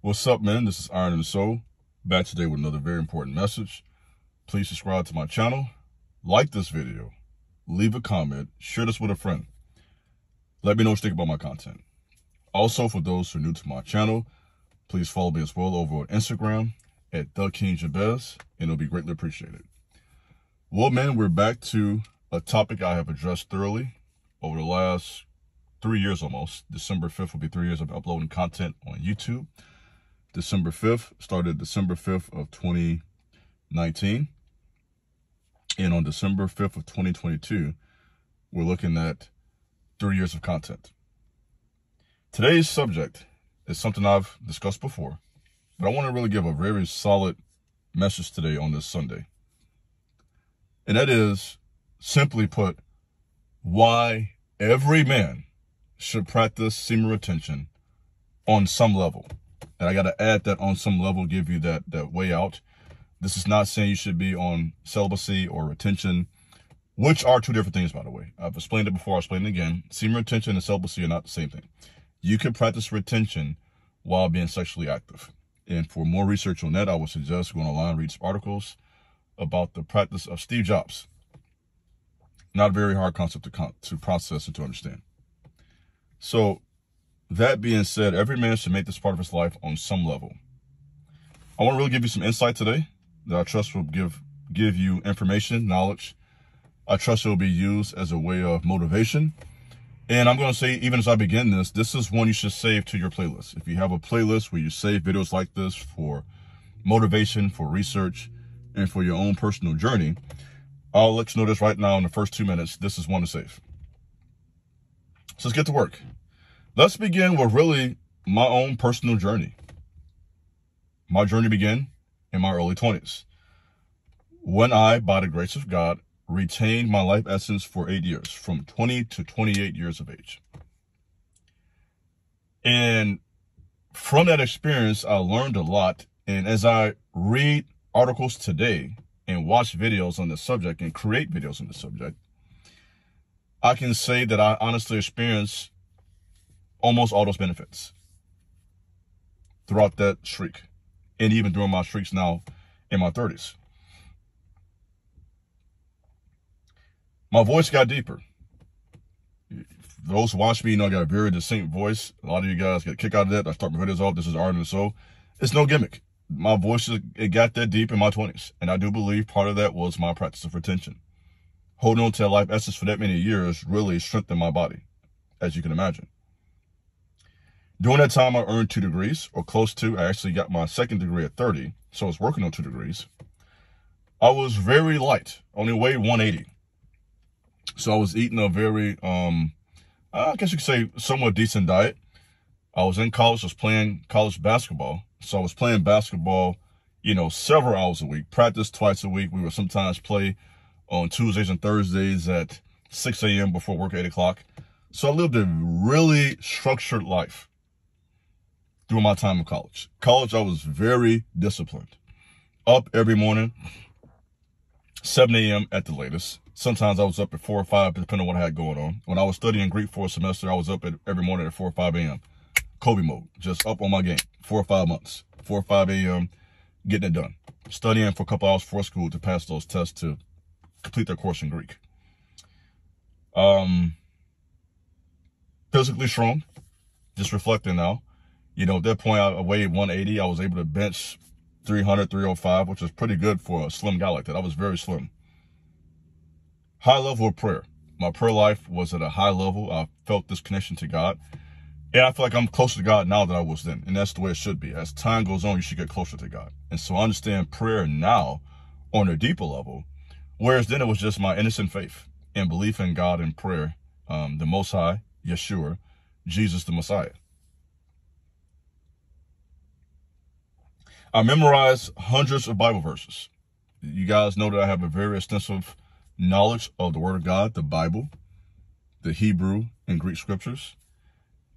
What's up, man? This is Iron and Soul, back today with another very important message. Please subscribe to my channel, like this video, leave a comment, share this with a friend. Let me know what you think about my content. Also, for those who are new to my channel, please follow me as well over on Instagram at TheKingJabez, and it'll be greatly appreciated. Well, man, we're back to a topic I have addressed thoroughly over the last 3 years almost. December 5th will be 3 years of uploading content on YouTube. December 5th, started December 5th of 2019. And on December 5th of 2022, we're looking at 3 years of content. Today's subject is something I've discussed before, but I want to really give a very solid message today on this Sunday. And that is, simply put, why every man should practice semen retention on some level. And I got to add that on some level, give you that way out. This is not saying you should be on celibacy or retention, which are two different things, by the way. I've explained it before, I'll explain it again. Semen retention and celibacy are not the same thing. You can practice retention while being sexually active. And for more research on that, I would suggest going online, read some articles about the practice of Steve Jobs. Not a very hard concept to process and to understand. So, that being said, every man should make this part of his life on some level. I want to really give you some insight today that I trust will give you information, knowledge. I trust it will be used as a way of motivation. And I'm going to say, even as I begin this is one you should save to your playlist. If you have a playlist where you save videos like this for motivation, for research, and for your own personal journey, I'll let you know this right now in the first 2 minutes. This is one to save. So let's get to work. Let's begin with really my own personal journey. My journey began in my early 20s, when I, by the grace of God, retained my life essence for 8 years, from 20 to 28 years of age. And from that experience, I learned a lot. And as I read articles today and watch videos on the subject and create videos on the subject, I can say that I honestly experienced almost all those benefits throughout that streak, and even during my streaks now in my 30s. My voice got deeper. Those who watch me, I got a very distinct voice. A lot of you guys get a kick out of that. I start my videos off. This is Iron and Soul. It's no gimmick. My voice, it got that deep in my 20s. And I do believe part of that was my practice of retention. Holding on to a life essence for that many years really strengthened my body, as you can imagine. During that time, I earned 2 degrees, or close to. I actually got my second degree at 30, so I was working on 2 degrees. I was very light, only weighed 180. So I was eating a very, I guess you could say, somewhat decent diet. I was in college, I was playing college basketball. So I was playing basketball, several hours a week, practice twice a week. We would sometimes play on Tuesdays and Thursdays at 6 a.m. before work at 8 o'clock. So I lived a really structured life during my time in college. College, I was very disciplined. Up every morning, 7 a.m. at the latest. Sometimes I was up at 4 or 5, depending on what I had going on. When I was studying Greek for a semester, I was up every morning at 4 or 5 a.m. Kobe mode, just up on my game. 4 or 5 months. 4 or 5 a.m., getting it done. Studying for a couple hours before school to pass those tests to complete their course in Greek. Physically strong, just reflecting now. At that point, I weighed 180. I was able to bench 300, 305, which was pretty good for a slim guy like that. I was very slim. High level of prayer. My prayer life was at a high level. I felt this connection to God. And I feel like I'm closer to God now than I was then. And that's the way it should be. As time goes on, you should get closer to God. And so I understand prayer now on a deeper level, whereas then it was just my innocent faith and belief in God and prayer, the Most High, Yeshua, Jesus the Messiah. I memorized hundreds of Bible verses. You guys know that I have a very extensive knowledge of the Word of God, the Bible, the Hebrew and Greek scriptures.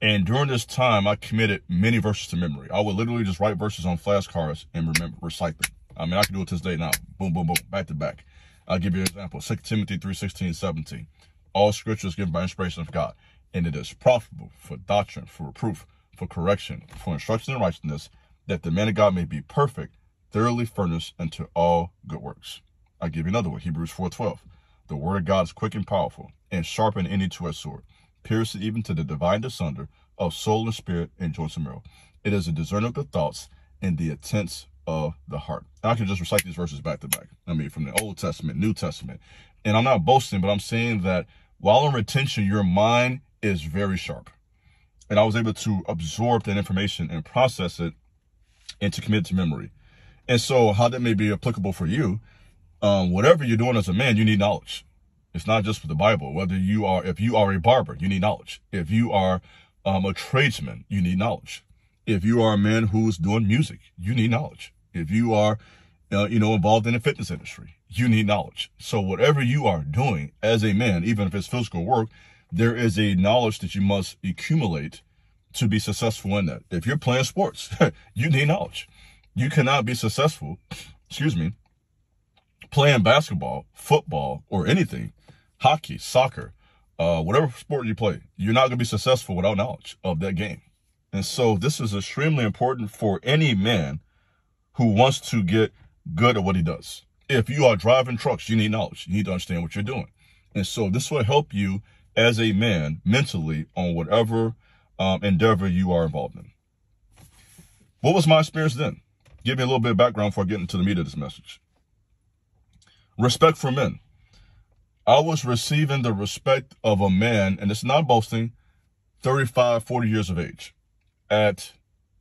And during this time, I committed many verses to memory. I would literally just write verses on flashcards and recite them. I mean, I can do it to this day now. Boom, boom, boom, back to back. I'll give you an example. 2 Timothy 3:16, 17. All scripture is given by inspiration of God, and it is profitable for doctrine, for reproof, for correction, for instruction in righteousness, that the man of God may be perfect, thoroughly furnished unto all good works. I'll give you another one, Hebrews 4:12. The word of God is quick and powerful, and sharper than any two-edged sword, piercing even to the divine asunder of soul and spirit and joints and marrow. It is a discerner of the thoughts and the intents of the heart. I can just recite these verses back to back. I mean, from the Old Testament, New Testament. And I'm not boasting, but I'm saying that while in retention, your mind is very sharp. And I was able to absorb that information and process it and to commit it to memory. And so how that may be applicable for you, whatever you're doing as a man, you need knowledge. It's not just for the Bible. If you are a barber, you need knowledge. If you are a tradesman, you need knowledge. If you are a man who's doing music, you need knowledge. If you are, involved in the fitness industry, you need knowledge. So whatever you are doing as a man, even if it's physical work, there is a knowledge that you must accumulate to be successful in that. If you're playing sports, you need knowledge. You cannot be successful, playing basketball, football, or anything, hockey, soccer, whatever sport you play. You're not going to be successful without knowledge of that game. And so this is extremely important for any man who wants to get good at what he does. If you are driving trucks, you need knowledge. You need to understand what you're doing. And so this will help you as a man mentally on whatever endeavor you are involved in. What was my experience then? Give me a little bit of background before I get into the meat of this message. Respect for men. I was receiving the respect of a man, and it's not boasting, 35, 40 years of age at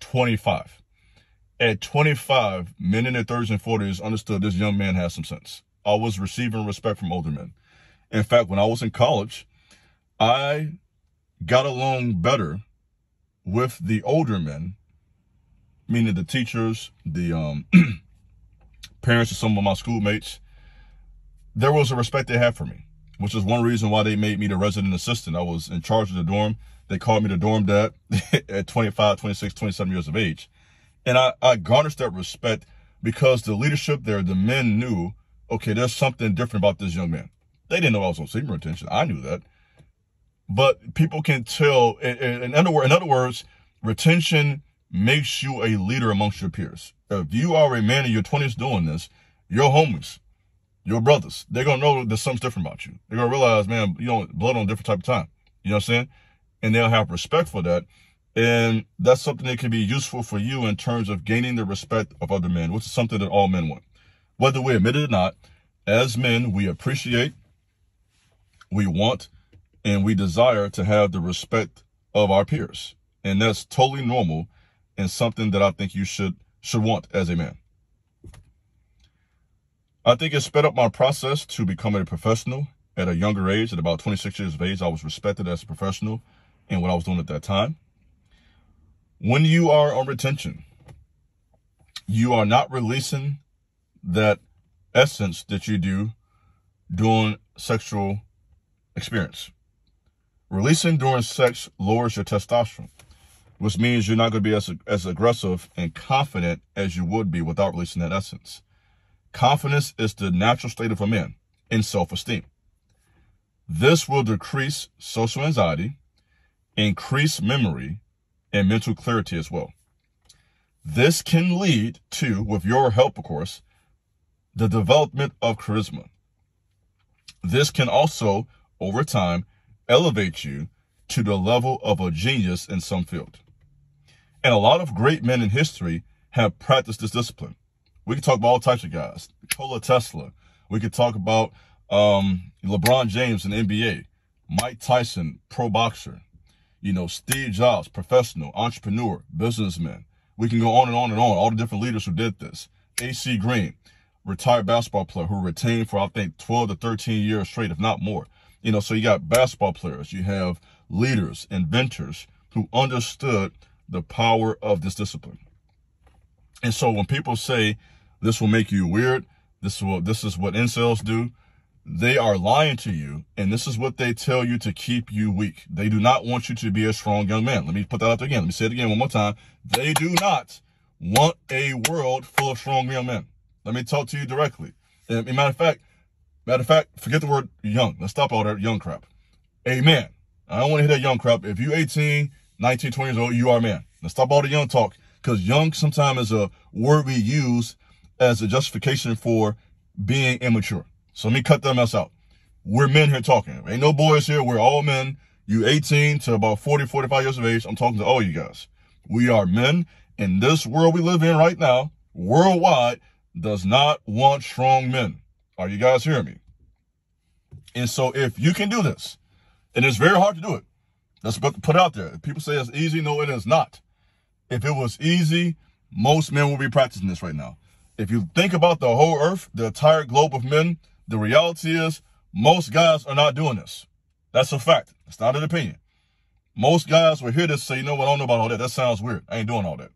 25. At 25, men in their 30s and 40s understood this young man has some sense. I was receiving respect from older men. In fact, when I was in college, I got along better with the older men, meaning the teachers, the parents of some of my schoolmates. There was a respect they had for me, which is one reason why they made me the resident assistant. I was in charge of the dorm. They called me the dorm dad at 25, 26, 27 years of age. And I garnished that respect because the leadership there, the men knew, okay, there's something different about this young man. They didn't know I was on semen retention. I knew that. But people can tell, in other words, retention makes you a leader amongst your peers. If you are a man in your 20s doing this, your homies, your brothers, they're going to know there's something different about you. They're going to realize, man, blood on a different type of time. You know what I'm saying? And they'll have respect for that. And that's something that can be useful for you in terms of gaining the respect of other men, which is something that all men want. Whether we admit it or not, as men, we appreciate, we want, and we desire to have the respect of our peers. And that's totally normal and something that I think you should want as a man. I think it sped up my process to becoming a professional at a younger age. At about 26 years of age, I was respected as a professional in what I was doing at that time. When you are on retention, you are not releasing that essence that you do during sexual experience. Releasing during sex lowers your testosterone, which means you're not going to be as aggressive and confident as you would be without releasing that essence. Confidence is the natural state of a man in self-esteem. This will decrease social anxiety, increase memory, and mental clarity as well. This can lead to, with your help, of course, the development of charisma. This can also, over time, elevate you to the level of a genius in some field. And a lot of great men in history have practiced this discipline. We can talk about all types of guys. Nikola Tesla. We could talk about LeBron James in the NBA. Mike Tyson, pro boxer. Steve Jobs, professional, entrepreneur, businessman. We can go on and on and on. All the different leaders who did this. AC Green, retired basketball player who retained for, I think, 12 to 13 years straight, if not more. So you got basketball players. You have leaders, inventors who understood the power of this discipline. And so when people say this will make you weird, this is what incels do, they are lying to you, and this is what they tell you to keep you weak. They do not want you to be a strong young man. Let me put that out there again. Let me say it again one more time. They do not want a world full of strong young men. Let me talk to you directly. And matter of fact, forget the word young. Let's stop all that young crap. A man. I don't want to hear that young crap. If you're 18, 19, 20 years old, you are a man. Let's stop all the young talk. because young sometimes is a word we use as a justification for being immature. So let me cut that mess out. We're men here talking. Ain't no boys here. We're all men. You 18 to about 40, 45 years of age. I'm talking to all you guys. We are men. In this world we live in right now, worldwide, does not want strong men. Are you guys hearing me? And so if you can do this, and it's very hard to do it, let's put it out there. People say it's easy. No, it is not. If it was easy, most men will be practicing this right now. If you think about the whole earth, the entire globe of men, the reality is most guys are not doing this. That's a fact. It's not an opinion. Most guys will hear this and say, you know what, I don't know about all that. That sounds weird. I ain't doing all that.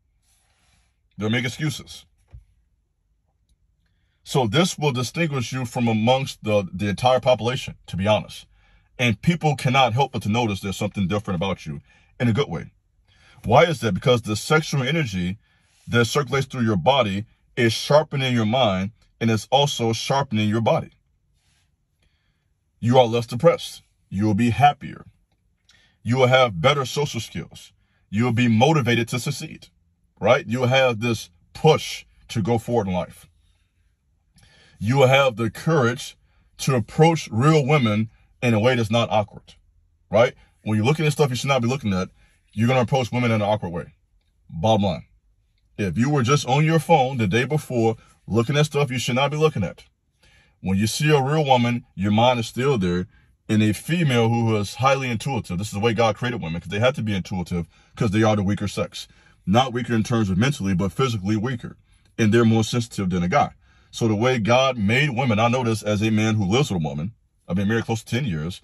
They'll make excuses. So this will distinguish you from amongst the entire population, to be honest. And people cannot help but to notice there's something different about you in a good way. Why is that? Because the sexual energy that circulates through your body is sharpening your mind, and it's also sharpening your body. You are less depressed. You will be happier. You will have better social skills. You will be motivated to succeed, right? You will have this push to go forward in life. You will have the courage to approach real women in a way that's not awkward, right? When you're looking at stuff you should not be looking at, you're going to approach women in an awkward way. Bottom line. If you were just on your phone the day before looking at stuff you should not be looking at, when you see a real woman, your mind is still there. And a female who is highly intuitive, this is the way God created women, because they have to be intuitive because they are the weaker sex. Not weaker in terms of mentally, but physically weaker. And they're more sensitive than a guy. So the way God made women, I know this as a man who lives with a woman. I've been married close to 10 years.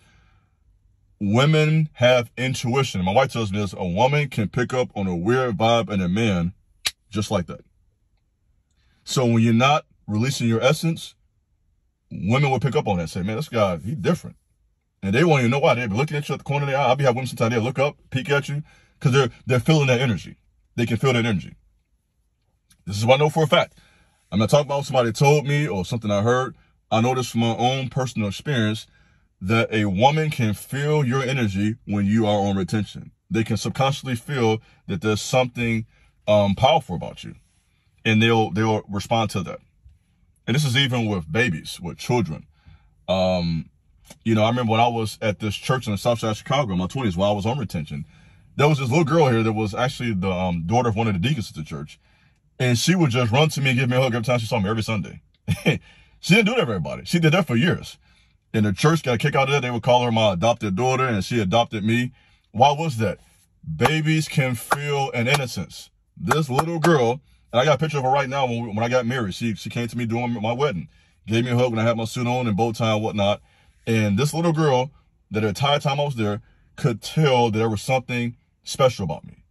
Women have intuition. My wife tells me this, a woman can pick up on a weird vibe in a man just like that. So when you're not releasing your essence, women will pick up on that and say, man, this guy, he's different. And they won't even know why. They'll be looking at you at the corner of their eye. I'll be having women sometimes they'll look up, peek at you, because they're feeling that energy. They can feel that energy. This is what I know for a fact. I'm not talking about somebody told me or something I heard. I know this from my own personal experience that a woman can feel your energy when you are on retention. They can subconsciously feel that there's something powerful about you, and they'll respond to that. And this is even with babies, with children. You know, I remember when I was at this church in the South Side of Chicago in my 20s while I was on retention, there was this little girl here that was actually the daughter of one of the deacons at the church. And she would just run to me and give me a hug every time she saw me every Sunday. She didn't do that to everybody. She did that for years. And the church got a kick out of that. They would call her my adopted daughter, and she adopted me. Why was that? Babies can feel an innocence. This little girl, and I got a picture of her right now when I got married. She came to me during my wedding, gave me a hug when I had my suit on and bow tie and whatnot. And this little girl, that the entire time I was there, could tell that there was something special about me.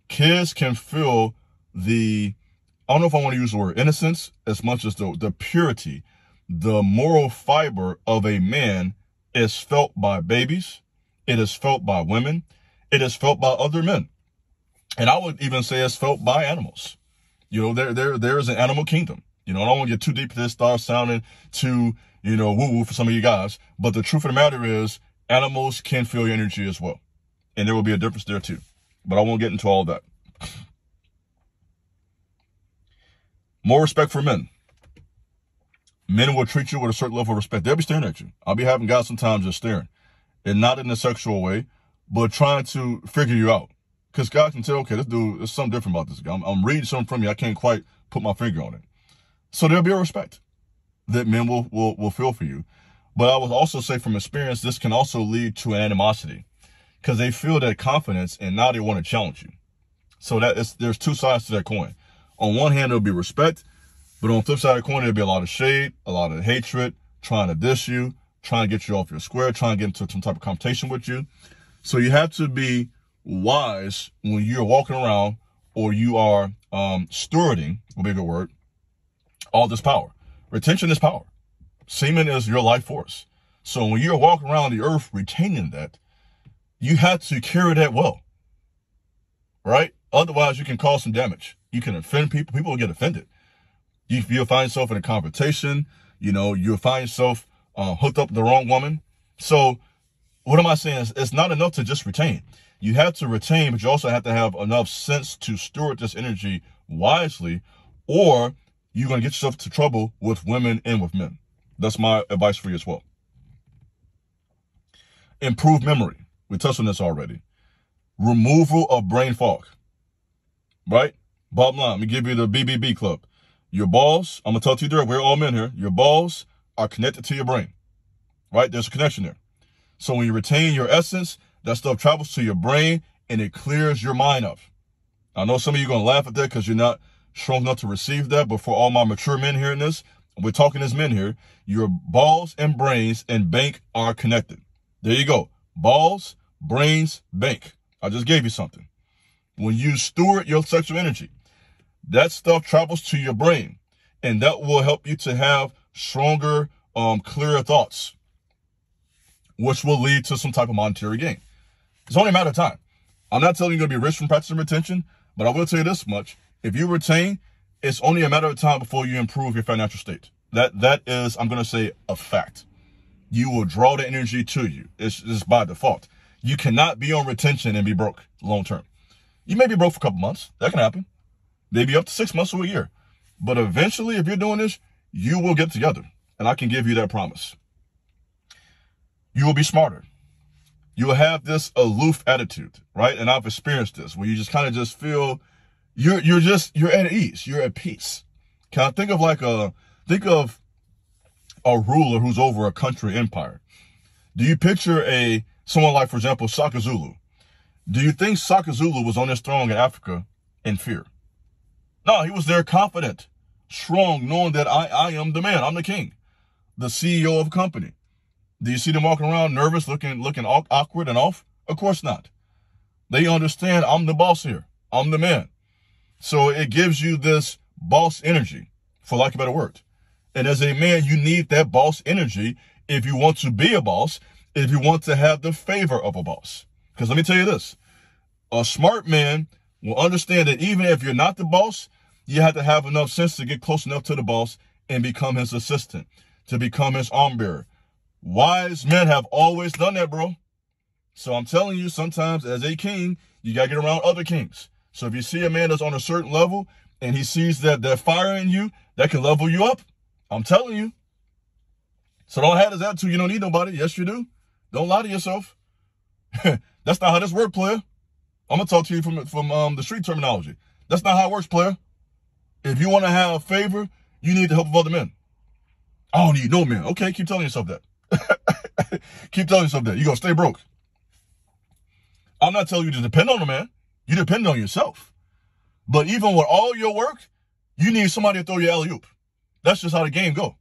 Kids can feel I don't know if I want to use the word innocence as much as the purity, the moral fiber of a man is felt by babies. It is felt by women. It is felt by other men. And I would even say it's felt by animals. You know, there is an animal kingdom. You know, I don't want to get too deep into this, start sounding too, you know, woo-woo for some of you guys. But the truth of the matter is animals can feel your energy as well. And there will be a difference there too. But I won't get into all that. More respect for men. Men will treat you with a certain level of respect. They'll be staring at you. I'll be having guys sometimes just staring. And not in a sexual way, but trying to figure you out. Because guys can tell, okay, this dude, there's something different about this guy. I'm reading something from you. I can't quite put my finger on it. So there'll be a respect that men will feel for you. But I would also say from experience, this can also lead to an animosity. Because they feel that confidence and now they want to challenge you. So there's two sides to that coin. On one hand, there'll be respect. But on the flip side of the coin, there'll be a lot of shade, a lot of hatred, trying to diss you, trying to get you off your square, trying to get into some type of competition with you. So you have to be wise when you're walking around or you are stewarding, will be a good word, all this power. Retention is power. Semen is your life force. So when you're walking around the earth retaining that, you have to carry that well, right? Otherwise, you can cause some damage. You can offend people. People will get offended. You'll find yourself in a confrontation. You know, you'll find yourself hooked up with the wrong woman. So what am I saying? It's not enough to just retain. You have to retain, but you also have to have enough sense to steward this energy wisely, or you're going to get yourself into trouble with women and with men. That's my advice for you as well. Improve memory. We touched on this already. Removal of brain fog. Right? Bottom line, let me give you the BBB club. Your balls, I'm going to tell you there, we're all men here. Your balls are connected to your brain. Right? There's a connection there. So when you retain your essence, that stuff travels to your brain and it clears your mind up. I know some of you are going to laugh at that because you're not strong enough to receive that, but for all my mature men hearing this, we're talking as men here, your balls and brains and bank are connected. There you go. Balls, brains, bank. I just gave you something. When you steward your sexual energy, that stuff travels to your brain, and that will help you to have stronger, clearer thoughts, which will lead to some type of monetary gain. It's only a matter of time. I'm not telling you you're going to be rich from practicing retention, but I will tell you this much. If you retain, it's only a matter of time before you improve your financial state. That is, I'm going to say, a fact. You will draw the energy to you. It's just by default. You cannot be on retention and be broke long term. You may be broke for a couple months. That can happen. Maybe up to 6 months or a year. But eventually, if you're doing this, you will get together. And I can give you that promise. You will be smarter. You will have this aloof attitude, right? And I've experienced this, where you just kind of just feel you're at ease. You're at peace. Can I think of a ruler who's over a country empire? Do you picture someone like, for example, Shaka Zulu? Do you think Shaka Zulu was on his throne in Africa in fear? No, he was there confident, strong, knowing that I am the man. I'm the king, the CEO of a company. Do you see them walking around nervous, looking awkward and off? Of course not. They understand I'm the boss here. I'm the man. So it gives you this boss energy, for lack of a better word. And as a man, you need that boss energy if you want to be a boss, if you want to have the favor of a boss. Because let me tell you this, a smart man will understand that even if you're not the boss, you have to have enough sense to get close enough to the boss and become his assistant, to become his arm bearer. Wise men have always done that, bro. So I'm telling you, sometimes as a king, you got to get around other kings. So if you see a man that's on a certain level and he sees that fire in you, that can level you up. I'm telling you. So don't have this attitude. You don't need nobody. Yes, you do. Don't lie to yourself. That's not how this works, player. I'm going to talk to you from the street terminology. That's not how it works, player. If you want to have favor, you need the help of other men. I don't need no man. Okay, keep telling yourself that. Keep telling yourself that. You're going to stay broke. I'm not telling you to depend on a man. You depend on yourself. But even with all your work, you need somebody to throw your alley-oop. That's just how the game go.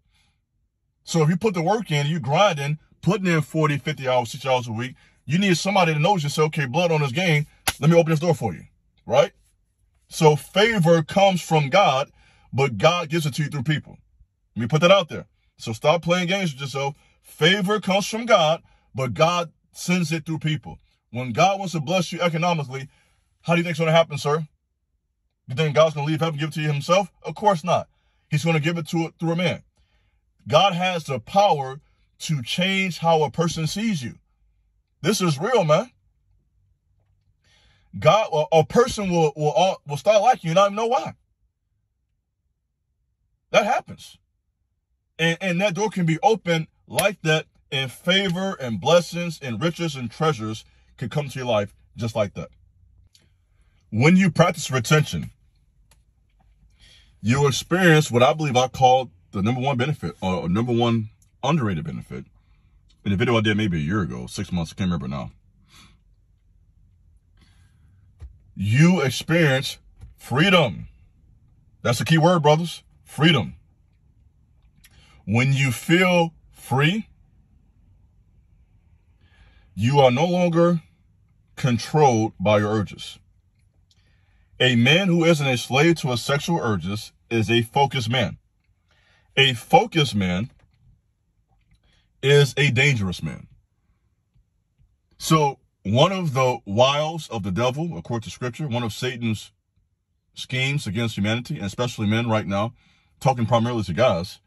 So if you put the work in, you grinding, putting in 40, 50 hours, 60 hours a week, you need somebody that knows you say, okay, blood on this game, let me open this door for you, right? So favor comes from God, but God gives it to you through people. Let me put that out there. So stop playing games with yourself. Favor comes from God, but God sends it through people. When God wants to bless you economically, how do you think it's going to happen, sir? You think God's going to leave heaven and give it to you himself? Of course not. He's going to give it through a man. God has the power to change how a person sees you. This is real, man. God, a person will start liking you, not even know why. That happens. And that door can be open like that, and favor and blessings and riches and treasures can come to your life just like that. When you practice retention, you'll experience what I believe I call the number one benefit, or number one underrated benefit. In the video I did maybe a year ago, 6 months, I can't remember now. You experience freedom. That's the key word, brothers. Freedom. When you feel free, you are no longer controlled by your urges. A man who isn't a slave to his sexual urges is a focused man. A focused man is a dangerous man. So one of the wiles of the devil, according to scripture, one of Satan's schemes against humanity, and especially men right now, talking primarily to guys,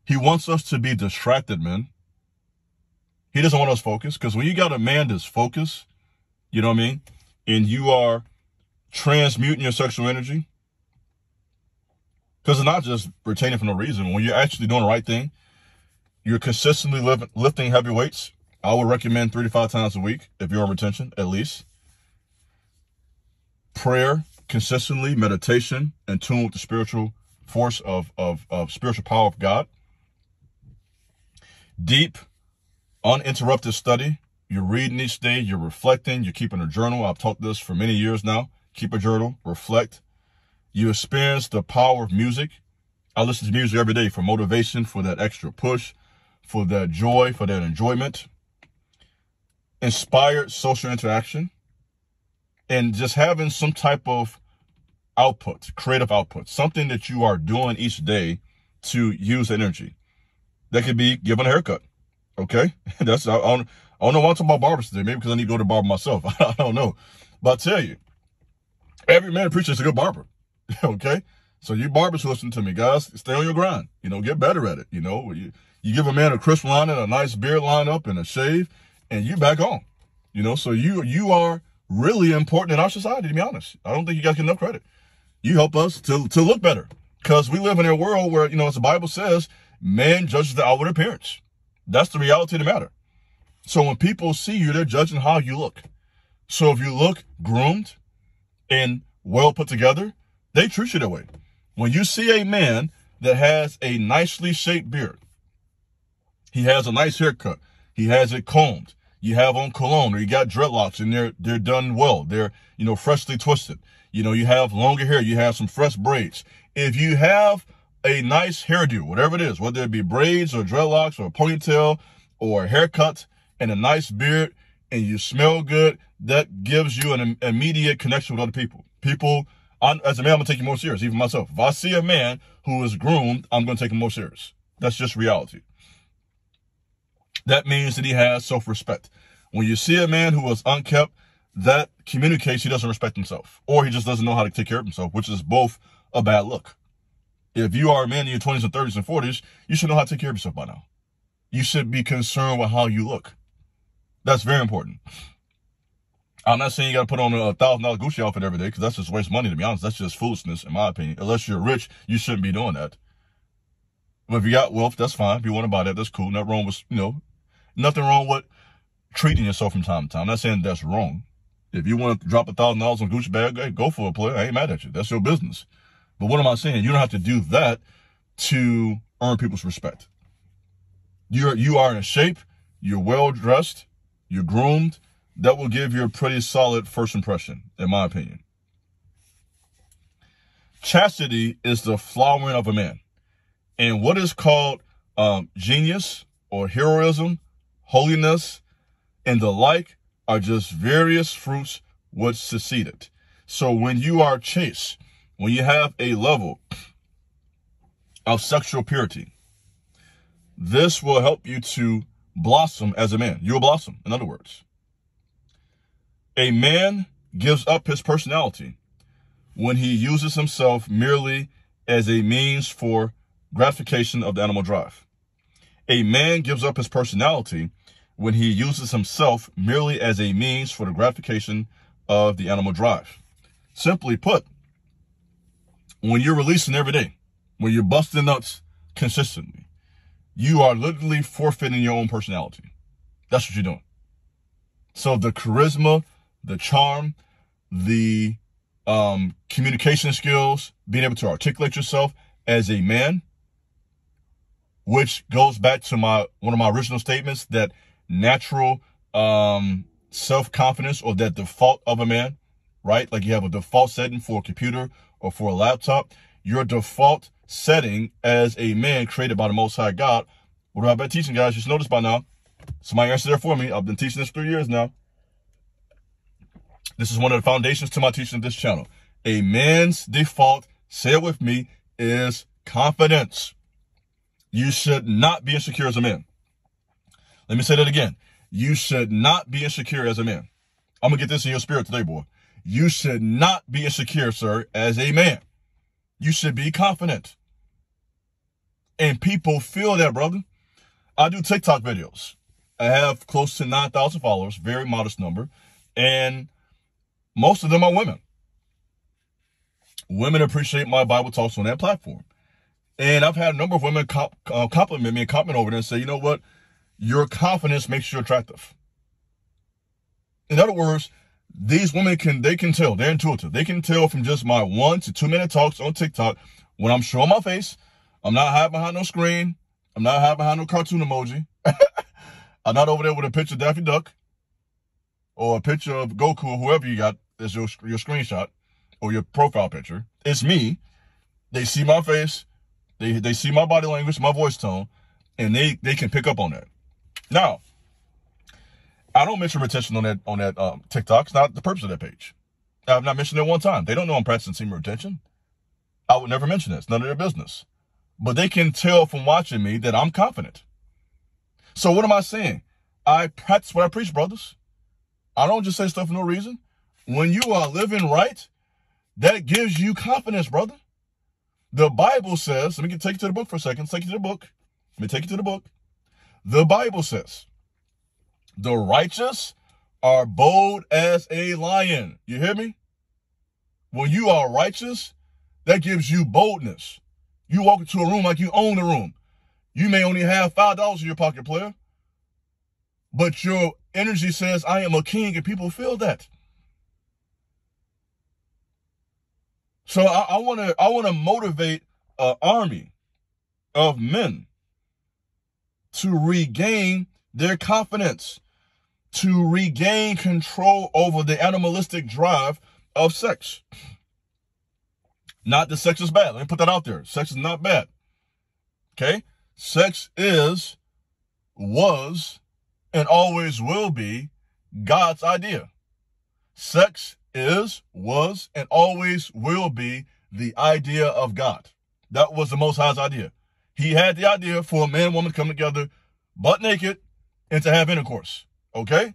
he wants us to be distracted men. He doesn't want us focused, because when you got a man that's focused, you know what I mean, and you are transmuting your sexual energy, because it's not just retaining for no reason. When you're actually doing the right thing, you're consistently lifting heavy weights. I would recommend 3 to 5 times a week if you're on retention, at least. Prayer, consistently, meditation, and tune with the spiritual force of spiritual power of God. Deep, uninterrupted study. You're reading each day, you're reflecting, you're keeping a journal. I've taught this for many years now. Keep a journal, reflect. You experience the power of music. I listen to music every day for motivation, for that extra push, for that joy, for that enjoyment. Inspired social interaction. And just having some type of output, creative output, something that you are doing each day to use energy. That could be giving a haircut, okay? I don't know why I'm talking about barbers today, maybe because I need to go to the barber myself. I don't know. But I'll tell you, every man appreciates a good barber, okay? So you barbers who listen to me, guys, stay on your grind, get better at it, You give a man a crisp line and a nice beard line up and a shave, and you back on, So you are really important in our society, to be honest. I don't think you guys get enough credit. You help us to look better, because we live in a world where, as the Bible says, man judges the outward appearance. That's the reality of the matter. So when people see you, they're judging how you look. So if you look groomed and well put together, they treat you that way. When you see a man that has a nicely shaped beard, he has a nice haircut, he has it combed, you have on cologne, or you got dreadlocks and they're done well, they're, freshly twisted. You have longer hair, you have some fresh braids. If you have a nice hairdo, whatever it is, whether it be braids or dreadlocks or a ponytail or a haircut and a nice beard, and you smell good, that gives you an immediate connection with other people. As a man, I'm going to take you more serious, even myself. If I see a man who is groomed, I'm going to take him more serious. That's just reality. That means that he has self-respect. When you see a man who is unkept, that communicates he doesn't respect himself, or he just doesn't know how to take care of himself, which is both a bad look. If you are a man in your 20s and 30s and 40s, you should know how to take care of yourself by now. You should be concerned with how you look. That's very important. I'm not saying you got to put on a $1,000 Gucci outfit every day, because that's just waste money, to be honest. That's just foolishness, in my opinion. Unless you're rich, you shouldn't be doing that. But if you got wealth, that's fine. If you want to buy that, that's cool. Nothing wrong with, nothing wrong with treating yourself from time to time. I'm not saying that's wrong. If you want to drop $1,000 on a Gucci bag, hey, go for it, player. I ain't mad at you. That's your business. But what am I saying? You don't have to do that to earn people's respect. You are in shape. You're well dressed. You're groomed. That will give you a pretty solid first impression, in my opinion. Chastity is the flowering of a man. And what is called genius or heroism, holiness, and the like are just various fruits which succeeded. So when you are chaste, when you have a level of sexual purity, this will help you to blossom as a man. You will blossom, in other words. A man gives up his personality when he uses himself merely as a means for gratification of the animal drive. A man gives up his personality when he uses himself merely as a means for the gratification of the animal drive. Simply put, when you're releasing every day, when you're busting nuts consistently, you are literally forfeiting your own personality. That's what you're doing. So the charisma, the charm, the communication skills, being able to articulate yourself as a man, which goes back to one of my original statements, that natural self-confidence, or that default of a man, right? Like you have a default setting for a computer or for a laptop. Your default setting as a man created by the Most High God. What have I been teaching, guys? You should know this by now. Somebody answered there for me. I've been teaching this 3 years now. This is one of the foundations to my teaching of this channel. A man's default, say it with me, is confidence. You should not be insecure as a man. Let me say that again. You should not be insecure as a man. I'm going to get this in your spirit today, boy. You should not be insecure, sir, as a man. You should be confident. And people feel that, brother. I do TikTok videos. I have close to 9,000 followers, very modest number. And most of them are women. Women appreciate my Bible talks on that platform. And I've had a number of women compliment me and comment over there and say, you know what? Your confidence makes you attractive. In other words, these women can tell, they're intuitive. They can tell from just my 1 to 2 minute talks on TikTok when I'm showing my face. I'm not hiding behind no screen. I'm not hiding behind no cartoon emoji. I'm not over there with a picture of Daffy Duck or a picture of Goku or whoever you got as your screenshot or your profile picture. It's me. They see my face. They see my body language, my voice tone, and they can pick up on that. Now, I don't mention retention on that TikTok. It's not the purpose of that page. I've not mentioned it one time. They don't know I'm practicing semen retention. I would never mention it. It's none of their business. But they can tell from watching me that I'm confident. So what am I saying? I practice what I preach, brothers. I don't just say stuff for no reason. When you are living right, that gives you confidence, brother. The Bible says, let me take you to the book for a second. Take you to the book. Let me take you to the book. The Bible says, the righteous are bold as a lion. You hear me? When you are righteous, that gives you boldness. You walk into a room like you own the room. You may only have $5 in your pocket, player, but your energy says, I am a king, and people feel that. So I want to motivate an army of men to regain their confidence, to regain control over the animalistic drive of sex. Not that sex is bad. Let me put that out there. Sex is not bad. Okay? Sex is, was, and always will be God's idea. Sex is, was, and always will be the idea of God. That was the Most High's idea. He had the idea for a man and woman to come together butt naked and to have intercourse. Okay?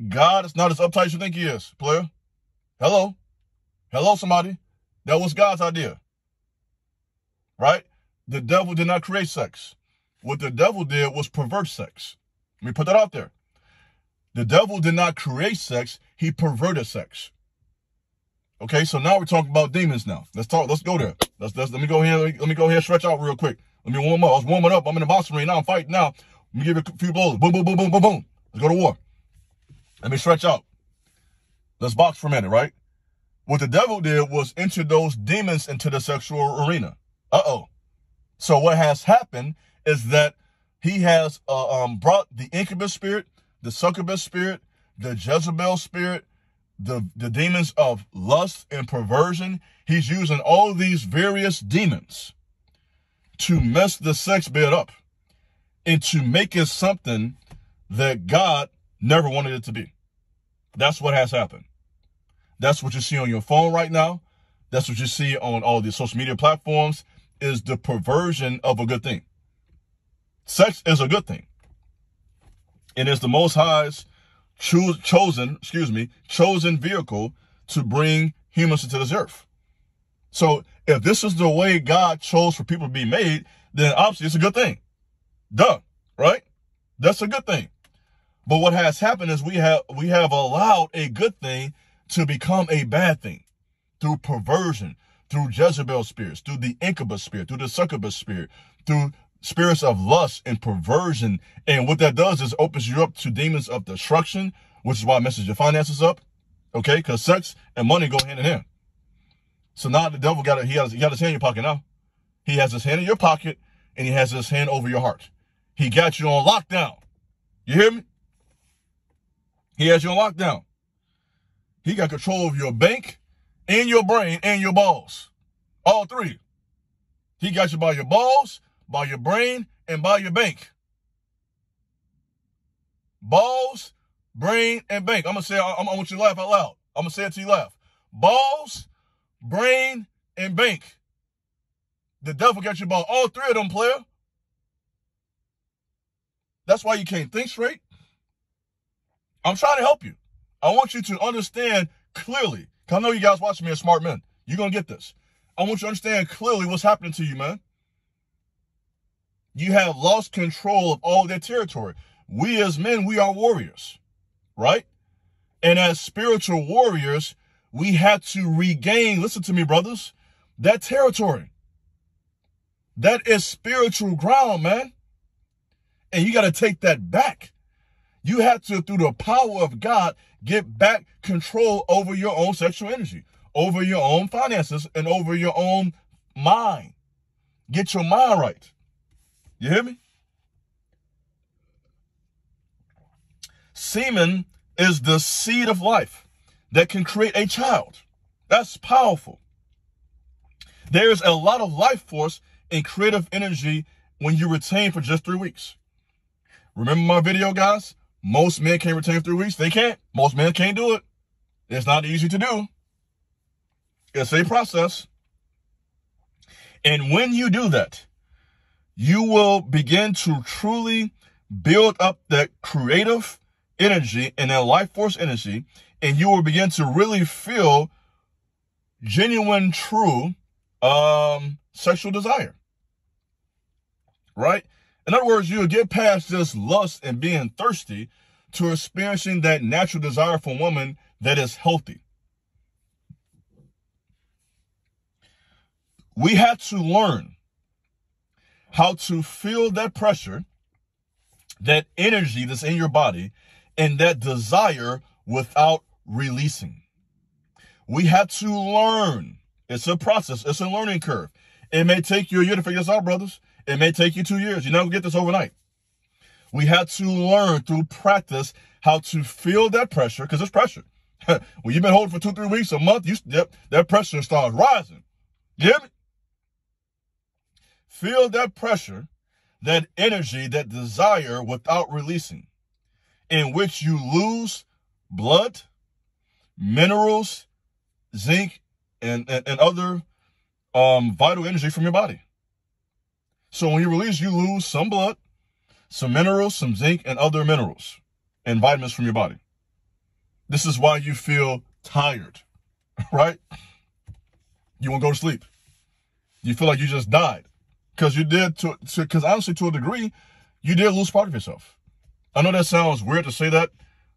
God is not as uptight as you think he is, player. Hello? Hello, somebody. That was God's idea. Right? The devil did not create sex. What the devil did was pervert sex. Let me put that out there. The devil did not create sex. He perverted sex. Okay, so now we're talking about demons now. Let's go there. Let me go here. Let me go here and stretch out real quick. Let me warm up. I was warming up. I'm in the boxing ring now. I'm fighting now. Let me give you a few blows. Boom, boom, boom, boom, boom, boom. Let's go to war. Let me stretch out. Let's box for a minute, right? What the devil did was enter those demons into the sexual arena. Uh-oh. So what has happened is that he has brought the incubus spirit, the succubus spirit, the Jezebel spirit, the demons of lust and perversion. He's using all these various demons to mess the sex bed up and to make it something that God never wanted it to be. That's what has happened. That's what you see on your phone right now. That's what you see on all the social media platforms, is the perversion of a good thing. Sex is a good thing. It is the Most High's chosen vehicle to bring humans into this earth. So if this is the way God chose for people to be made, then obviously it's a good thing. Duh, right? That's a good thing. But what has happened is we have allowed a good thing to become a bad thing through perversion, through Jezebel spirits, through the incubus spirit, through the succubus spirit, through spirits of lust and perversion. And what that does is opens you up to demons of destruction, which is why it messes your finances up. Okay? Because sex and money go hand in hand. So now the devil got his hand in your pocket now. He has his hand in your pocket and he has his hand over your heart. He got you on lockdown. You hear me? He has you on lockdown. He got control of your bank and your brain and your balls. All three. He got you by your balls, by your brain, and by your bank. Balls, brain, and bank. I'm going to say, I want you to laugh out loud. I'm going to say it till you laugh. Balls, brain, and bank. The devil got you by all three of them, player. That's why you can't think straight. I'm trying to help you. I want you to understand clearly. Because I know you guys watching me are smart men. You're going to get this. I want you to understand clearly what's happening to you, man. You have lost control of all their territory. We as men, we are warriors, right? And as spiritual warriors, we had to regain, listen to me, brothers, that territory. That is spiritual ground, man. And you got to take that back. You have to, through the power of God, get back control over your own sexual energy, over your own finances, and over your own mind. Get your mind right. You hear me? Semen is the seed of life that can create a child. That's powerful. There's a lot of life force and creative energy when you retain for just 3 weeks. Remember my video, guys? Most men can't retain 3 weeks. They can't. Most men can't do it. It's not easy to do. It's a process. And when you do that, you will begin to truly build up that creative energy and that life force energy, and you will begin to really feel genuine, true sexual desire. Right? In other words, you'll get past this lust and being thirsty to experiencing that natural desire for a woman that is healthy. We had to learn how to feel that pressure, that energy that's in your body, and that desire without releasing. We had to learn. It's a process. It's a learning curve. It may take you a year to figure this out, brothers. It may take you 2 years. You're not going to get this overnight. We had to learn through practice how to feel that pressure, because it's pressure. When you've been holding for 2-3 weeks, a month, that pressure starts rising. You hear me? Feel that pressure, that energy, that desire without releasing, in which you lose blood, minerals, zinc, and other vital energy from your body. So when you release, you lose some blood, some minerals, some zinc, and other minerals and vitamins from your body. This is why you feel tired, right? You won't go to sleep. You feel like you just died. Because you did, because honestly, to a degree, you did lose part of yourself. I know that sounds weird to say that,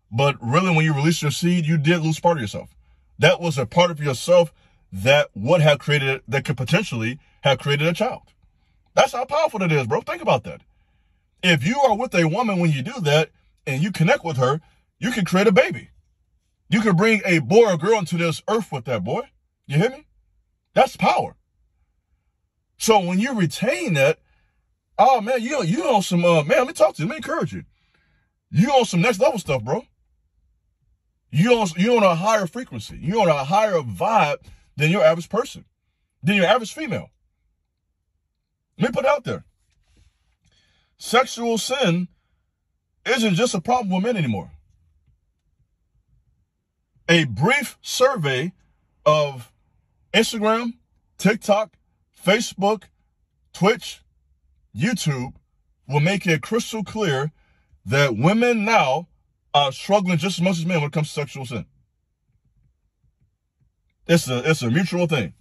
but really when you release your seed, you did lose part of yourself. That was a part of yourself that would have created, that could potentially have created a child. That's how powerful it is, bro. Think about that. If you are with a woman when you do that and you connect with her, you can create a baby. You can bring a boy or girl into this earth with that boy. You hear me? That's power. So when you retain that, oh man, you on some, man, let me talk to you, let me encourage you. You on some next level stuff, bro. You on a higher frequency. You on a higher vibe than your average person, than your average female. Let me put it out there. Sexual sin isn't just a problem with men anymore. A brief survey of Instagram, TikTok, Facebook, Twitch, YouTube will make it crystal clear that women now are struggling just as much as men when it comes to sexual sin. It's a mutual thing.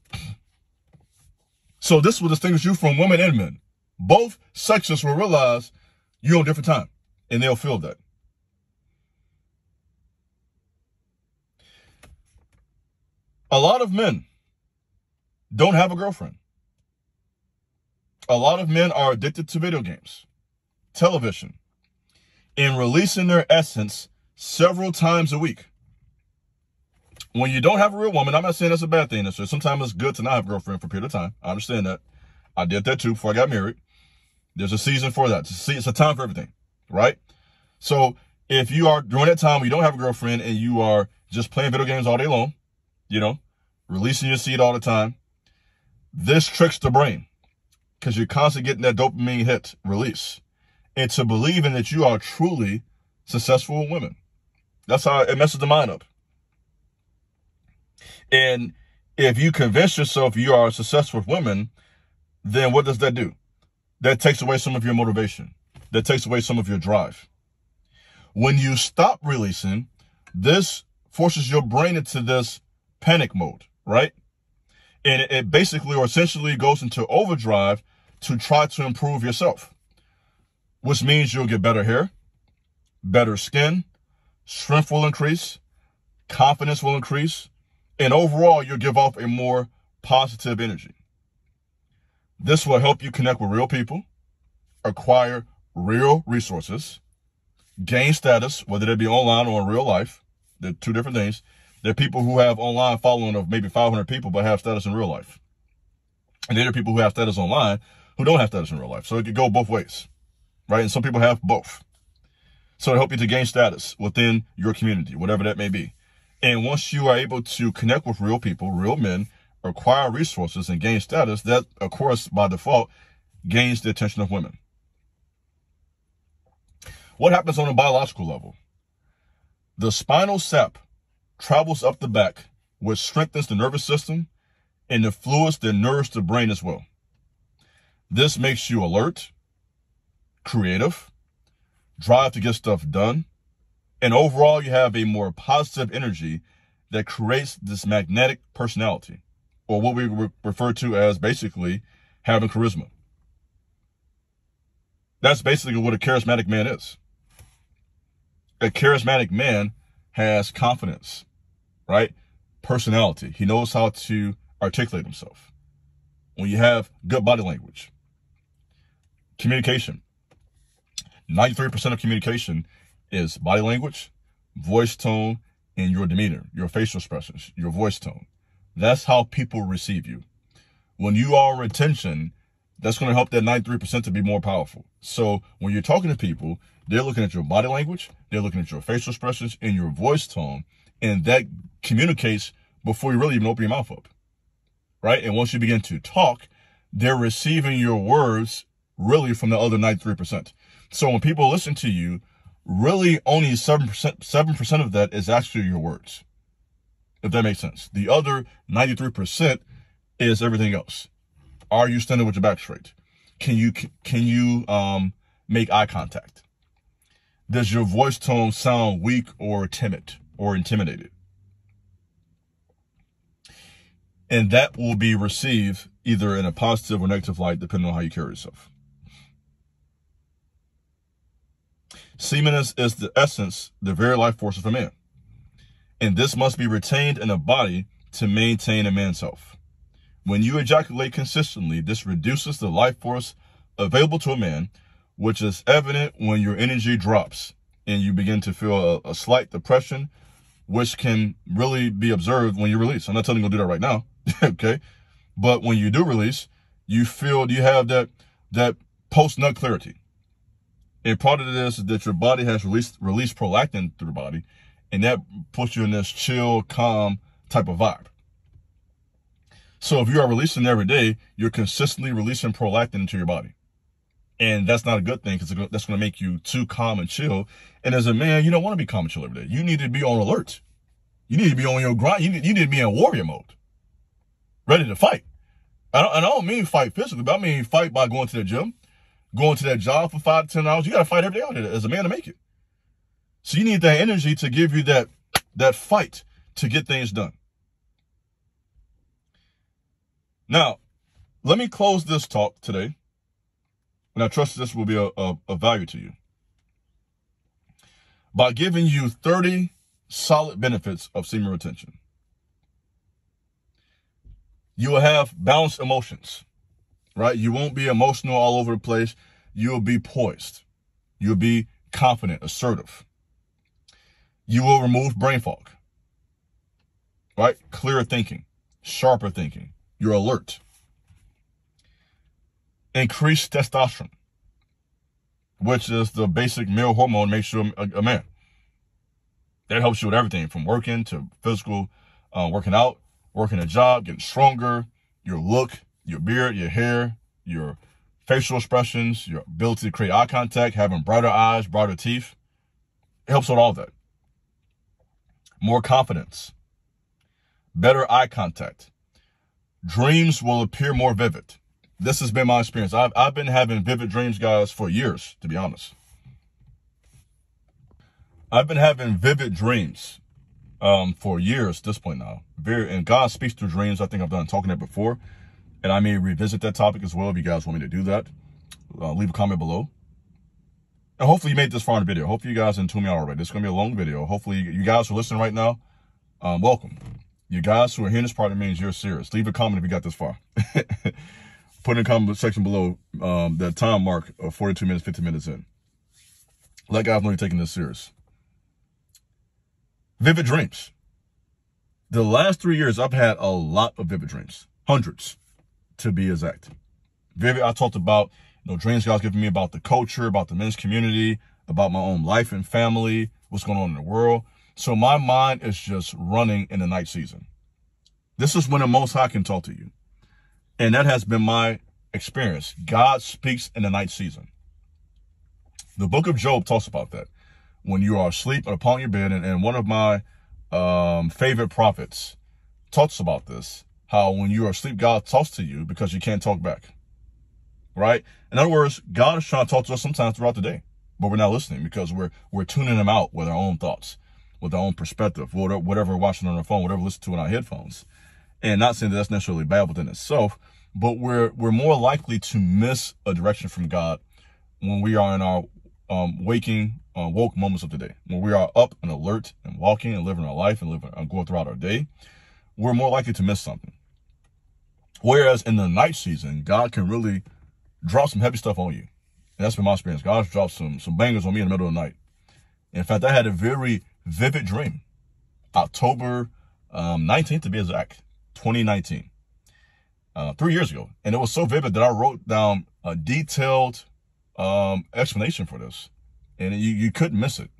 So this will distinguish you from women and men. Both sexes will realize you're on a different time, and they'll feel that. A lot of men don't have a girlfriend. A lot of men are addicted to video games, television, and releasing their essence several times a week. When you don't have a real woman, I'm not saying that's a bad thing. So sometimes it's good to not have a girlfriend for a period of time. I understand that. I did that too before I got married. There's a season for that. It's a time for everything, right? So if you are during that time when you don't have a girlfriend and you are just playing video games all day long, you know, releasing your seed all the time, this tricks the brain because you're constantly getting that dopamine hit release into believing that you are truly successful with women. That's how it messes the mind up. And if you convince yourself you are successful with women, then what does that do? That takes away some of your motivation. That takes away some of your drive. When you stop releasing, this forces your brain into this panic mode, right? And it basically or essentially goes into overdrive to try to improve yourself, which means you'll get better hair, better skin, strength will increase, confidence will increase, and overall, you'll give off a more positive energy. This will help you connect with real people, acquire real resources, gain status, whether they be online or in real life. They're two different things. There are people who have online following of maybe 500 people but have status in real life. And there are people who have status online who don't have status in real life. So it could go both ways, right? And some people have both. So it'll help you to gain status within your community, whatever that may be. And once you are able to connect with real people, real men, acquire resources and gain status, that, of course, by default, gains the attention of women. What happens on a biological level? The spinal sap travels up the back, which strengthens the nervous system and the fluids that nourish the brain as well. This makes you alert, creative, drive to get stuff done, and overall you have a more positive energy that creates this magnetic personality, or what we refer to as basically having charisma. That's basically what a charismatic man is. A charismatic man has confidence, right? Personality. He knows how to articulate himself. When you have good body language, communication, 93% of communication is body language, voice tone, and your demeanor, your facial expressions, your voice tone. That's how people receive you. When you are in attention, that's going to help that 93% to be more powerful. So when you're talking to people, they're looking at your body language, they're looking at your facial expressions and your voice tone, and that communicates before you really even open your mouth up, right? And once you begin to talk, they're receiving your words really from the other 93%. So when people listen to you, really only 7% of that is actually your words, if that makes sense. The other 93% is everything else. Are you standing with your back straight? Can you make eye contact? Does your voice tone sound weak or timid or intimidated? And that will be received either in a positive or negative light, depending on how you carry yourself. Semen is the essence, the very life force of a man. And this must be retained in a body to maintain a man's health. When you ejaculate consistently, this reduces the life force available to a man, which is evident when your energy drops and you begin to feel a slight depression, which can really be observed when you release. I'm not telling you to do that right now, okay? But when you do release, you feel you have that post-nut clarity. And part of it is that your body has released prolactin through the body, and that puts you in this chill, calm type of vibe. So if you are releasing every day, you're consistently releasing prolactin into your body. And that's not a good thing, because that's going to make you too calm and chill. And as a man, you don't want to be calm and chill every day. You need to be on alert. You need to be on your grind. You need to be in warrior mode, ready to fight. I don't mean fight physically, but I mean fight by going to the gym, going to that job for 5 to 10 hours. You got to fight every day out there as a man to make it. So you need that energy to give you that fight to get things done. Now, let me close this talk today, and I trust this will be a value to you, by giving you 30 solid benefits of semen retention. You will have balanced emotions, right? You won't be emotional all over the place. You'll be poised. You'll be confident, assertive. You will remove brain fog, right? Clearer thinking, sharper thinking. You're alert. Increase testosterone, which is the basic male hormone makes you a man. That helps you with everything from working to physical, working out, working a job, getting stronger, your look, your beard, your hair, your facial expressions, your ability to create eye contact, having brighter eyes, brighter teeth. It helps with all that. More confidence, better eye contact. Dreams will appear more vivid. This has been my experience. I've been having vivid dreams, guys, for years, to be honest. I've been having vivid dreams for years at this point now. And God speaks through dreams. I think I've done talking it before. And I may revisit that topic as well if you guys want me to do that. Leave a comment below. And hopefully you made this far in the video. Hopefully you guys didn't tune me out already. This is going to be a long video. Hopefully you guys are listening right now. welcome. You guys who are hearing this part, it means you're serious. Leave a comment if you got this far. Put in the comment section below that time mark of 42 minutes, 50 minutes in. Let guys know you're taking this serious. Vivid dreams. The last 3 years, I've had a lot of vivid dreams. Hundreds, to be exact. Vivid, I talked about, dreams God's giving me about the culture, about the men's community, about my own life and family, what's going on in the world. So my mind is just running in the night season. This is when the Most High can talk to you. And that has been my experience. God speaks in the night season. The book of Job talks about that. When you are asleep upon your bed, and one of my favorite prophets talks about this, how when you are asleep, God talks to you because you can't talk back. Right? In other words, God is trying to talk to us sometimes throughout the day, but we're not listening because we're tuning him out with our own thoughts, with our own perspective, whatever we're watching on our phone, whatever we listen to in our headphones. And not saying that that's necessarily bad within itself, but we're more likely to miss a direction from God when we are in our woke moments of the day. When we are up and alert and walking and living our life and going throughout our day, we're more likely to miss something. Whereas in the night season, God can really drop some heavy stuff on you. And that's been my experience. God's dropped some bangers on me in the middle of the night. In fact, I had a very vivid dream. October 19th to be exact, 2019. 3 years ago. And it was so vivid that I wrote down a detailed explanation for this. And you couldn't miss it.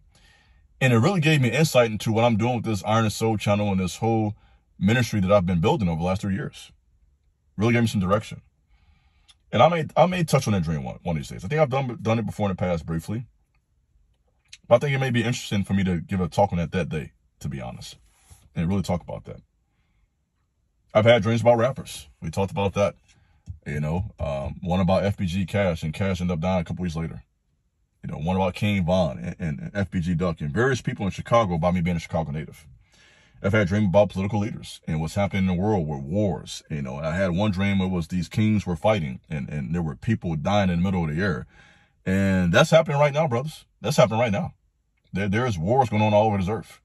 And it really gave me insight into what I'm doing with this Iron and Soul channel and this whole ministry that I've been building over the last 3 years. Really gave me some direction. And I may touch on that dream one of these days. I think I've done it before in the past briefly. But I think it may be interesting for me to give a talk on that day, to be honest. And really talk about that. I've had dreams about rappers. We talked about that. One about FBG Cash, and Cash ended up dying a couple weeks later. One about King Von and FBG Duck and various people in Chicago about me being a Chicago native. I've had dreams about political leaders and what's happening in the world with wars. I had one dream it was these kings were fighting and there were people dying in the middle of the air. And that's happening right now, brothers. That's happening right now. There's wars going on all over this earth.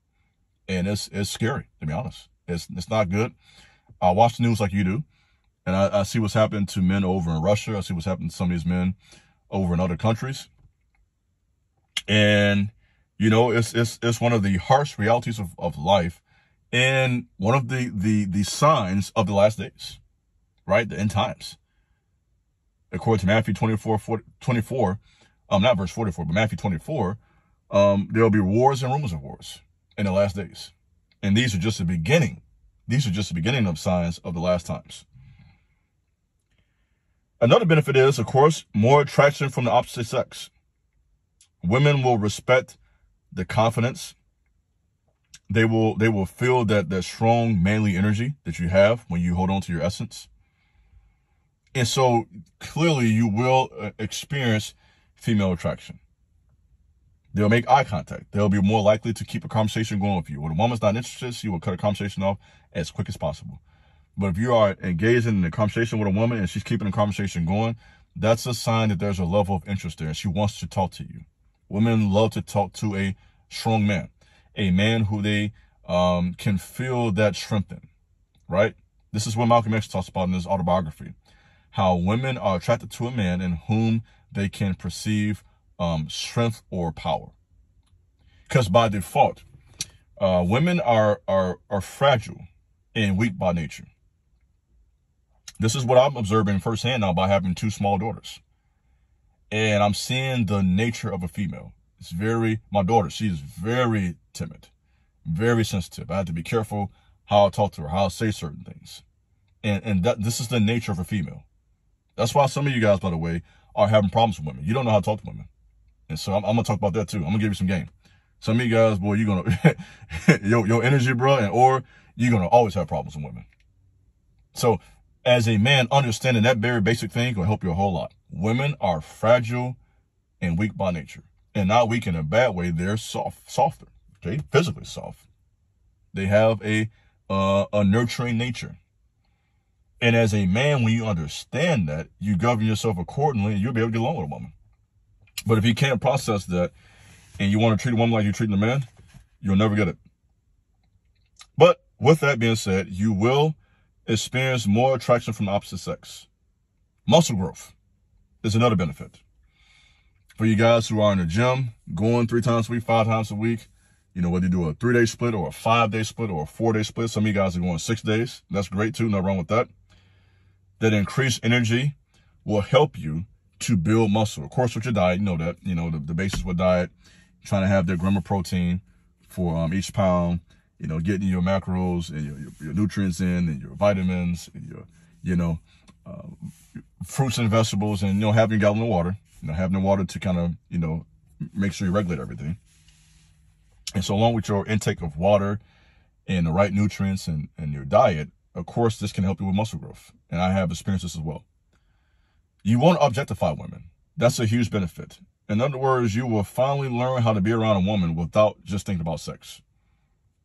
And it's scary, to be honest. It's not good. I watch the news like you do. And I see what's happening to men over in Russia. I see what's happening to some of these men over in other countries. And, it's one of the harsh realities of life. And one of the signs of the last days, right? The end times. According to Matthew 24, not verse 44, but Matthew 24, there'll be wars and rumors of wars in the last days. And these are just the beginning. These are just the beginning of signs of the last times. Another benefit is, of course, more attraction from the opposite sex. Women will respect the confidence. They will feel that strong manly energy that you have when you hold on to your essence. And so clearly you will experience female attraction. They'll make eye contact. They'll be more likely to keep a conversation going with you. When a woman's not interested, she will cut a conversation off as quick as possible. But if you are engaged in a conversation with a woman and she's keeping the conversation going, that's a sign that there's a level of interest there and she wants to talk to you. Women love to talk to a strong man, a man who they can feel that strength in, right? This is what Malcolm X talks about in his autobiography, how women are attracted to a man in whom they can perceive strength or power. Because by default, women are fragile and weak by nature. This is what I'm observing firsthand now by having 2 small daughters. And I'm seeing the nature of a female. My daughter, she's very timid, very sensitive. I have to be careful how I talk to her, how I say certain things. And this is the nature of a female. That's why some of you guys, by the way, are having problems with women. You don't know how to talk to women. And so I'm going to talk about that too. I'm going to give you some game. Some of you guys, boy, you're going to, your energy, bro, or you're going to always have problems with women. So as a man, understanding that very basic thing will help you a whole lot. Women are fragile and weak by nature. And not weak in a bad way. They're softer, okay? Physically soft. They have a nurturing nature. And as a man, when you understand that, you govern yourself accordingly, and you'll be able to get along with a woman. But if you can't process that, and you want to treat a woman like you're treating a man, you'll never get it. But with that being said, you will experience more attraction from the opposite sex. Muscle growth is another benefit. For you guys who are in the gym, going 3 times a week, 5 times a week, you know, whether you do a 3-day split or a 5-day split or a 4-day split, some of you guys are going 6 days. That's great too, nothing wrong with that. That increased energy will help you to build muscle. Of course, with your diet, you know that, you know, the basis with diet, trying to have their gram of protein for each pound, you know, getting your macros and your nutrients in and your vitamins and your, you know, fruits and vegetables, and, you know, having a gallon of water, you know, having the water to kind of, you know, make sure you regulate everything. And so along with your intake of water and the right nutrients and your diet, of course, this can help you with muscle growth. And I have experienced this as well. You won't objectify women. That's a huge benefit. In other words, you will finally learn how to be around a woman without just thinking about sex.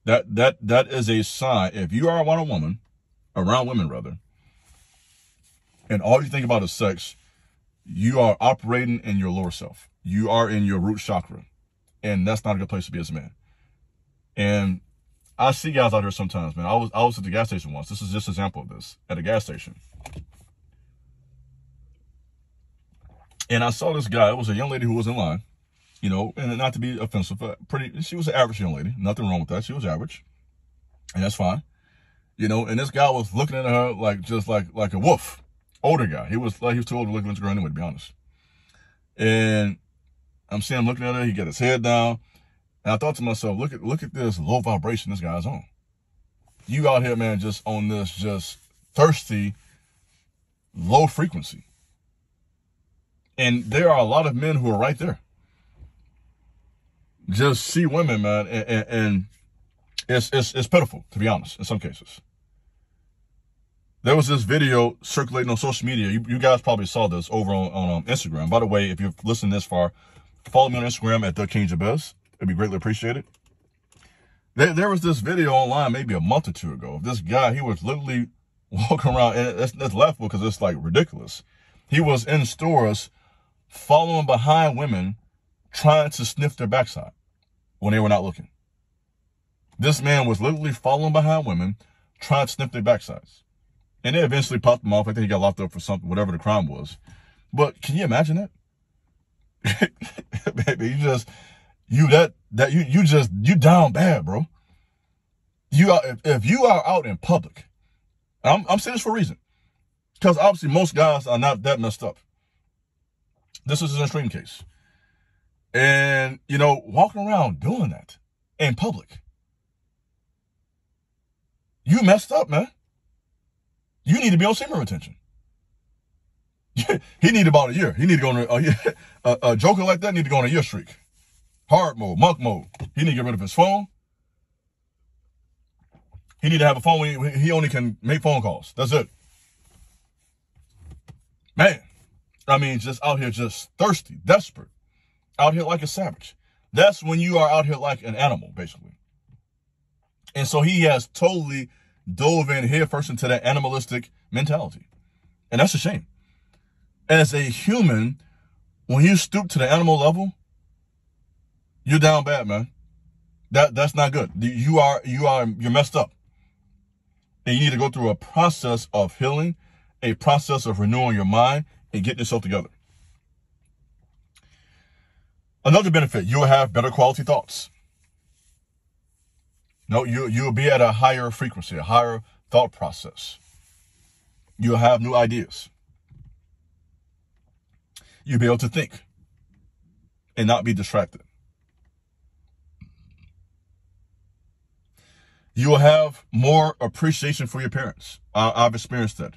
That is a sign. If you are around women rather, and all you think about is sex, you are operating in your lower self. You are in your root chakra. And that's not a good place to be as a man. And I see guys out here sometimes, man. I was at the gas station once. This is just an example of this. At a gas station. And I saw this guy. It was a young lady who was in line. You know, and not to be offensive, but she was an average young lady. Nothing wrong with that. She was average. And that's fine. You know, and this guy was looking at her like a wolf. Older guy. He was too old to look at this girl anyway, to be honest. And I'm seeing him looking at her. He got his head down. And I thought to myself, look at this low vibration this guy's on. You out here, man, just on this just thirsty, low frequency. And there are a lot of men who are right there. Just see women, man, and it's pitiful, to be honest, in some cases. There was this video circulating on social media. You guys probably saw this over on Instagram. By the way, if you've listened this far, follow me on Instagram at TheKingJabez. It'd be greatly appreciated. There was this video online maybe a month or two ago. This guy, he was literally walking around, and that's laughable because it's like ridiculous. He was in stores following behind women trying to sniff their backside when they were not looking. This man was literally following behind women trying to sniff their backsides. And they eventually popped him off. I think he got locked up for something, whatever the crime was. But can you imagine that? Baby, you down bad, bro. If you are out in public, I'm saying this for a reason. Because obviously most guys are not that messed up. This is an extreme case. And, you know, walking around doing that in public. You messed up, man. You need to be on semen retention. He need about a year. He need to go on a year. A joker like that need to go on a year streak. Hard mode, monk mode. He need to get rid of his phone. He need to have a phone when he only can make phone calls. That's it. Man, I mean, just out here just thirsty, desperate. Out here like a savage. That's when you are out here like an animal, basically. And so he has totally dove in headfirst into that animalistic mentality. And that's a shame. As a human, when you stoop to the animal level, you're down bad, man. That's not good. You're messed up. And you need to go through a process of healing, a process of renewing your mind and getting yourself together. Another benefit, you'll have better quality thoughts. No, you'll be at a higher frequency, a higher thought process. You'll have new ideas. You'll be able to think and not be distracted. You will have more appreciation for your parents. I've experienced that.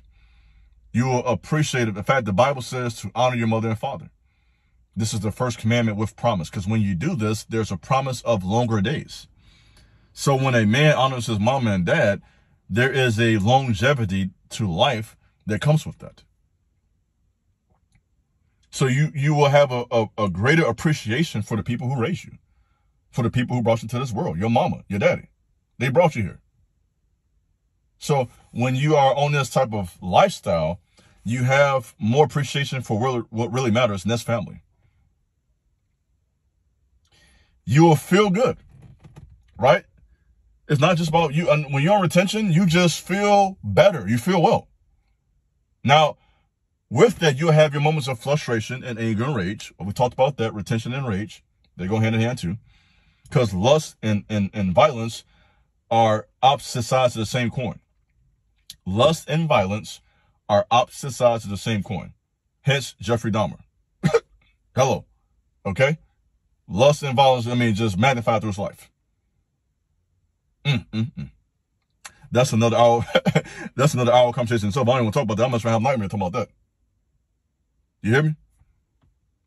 You will appreciate it. In fact, the Bible says to honor your mother and father. This is the first commandment with promise, because when you do this, there's a promise of longer days. So when a man honors his mom and dad, there is a longevity to life that comes with that. So you will have a greater appreciation for the people who raised you, for the people who brought you to this world, your mama, your daddy. They brought you here. So when you are on this type of lifestyle, you have more appreciation for what really matters, and that's family. You will feel good, right? It's not just about you. And when you're on retention, you just feel better. You feel well. Now, with that, you'll have your moments of frustration and anger and rage. We talked about that, retention and rage. They go hand in hand too. Because lust and violence are opposite sides of the same coin. Lust and violence are opposite sides of the same coin. Hence, Jeffrey Dahmer. Hello. Okay? Lust and violence, just magnified through his life. That's another hour. That's another hour conversation. So if I don't even talk about that, I'm just gonna have nightmares talking about that. You hear me?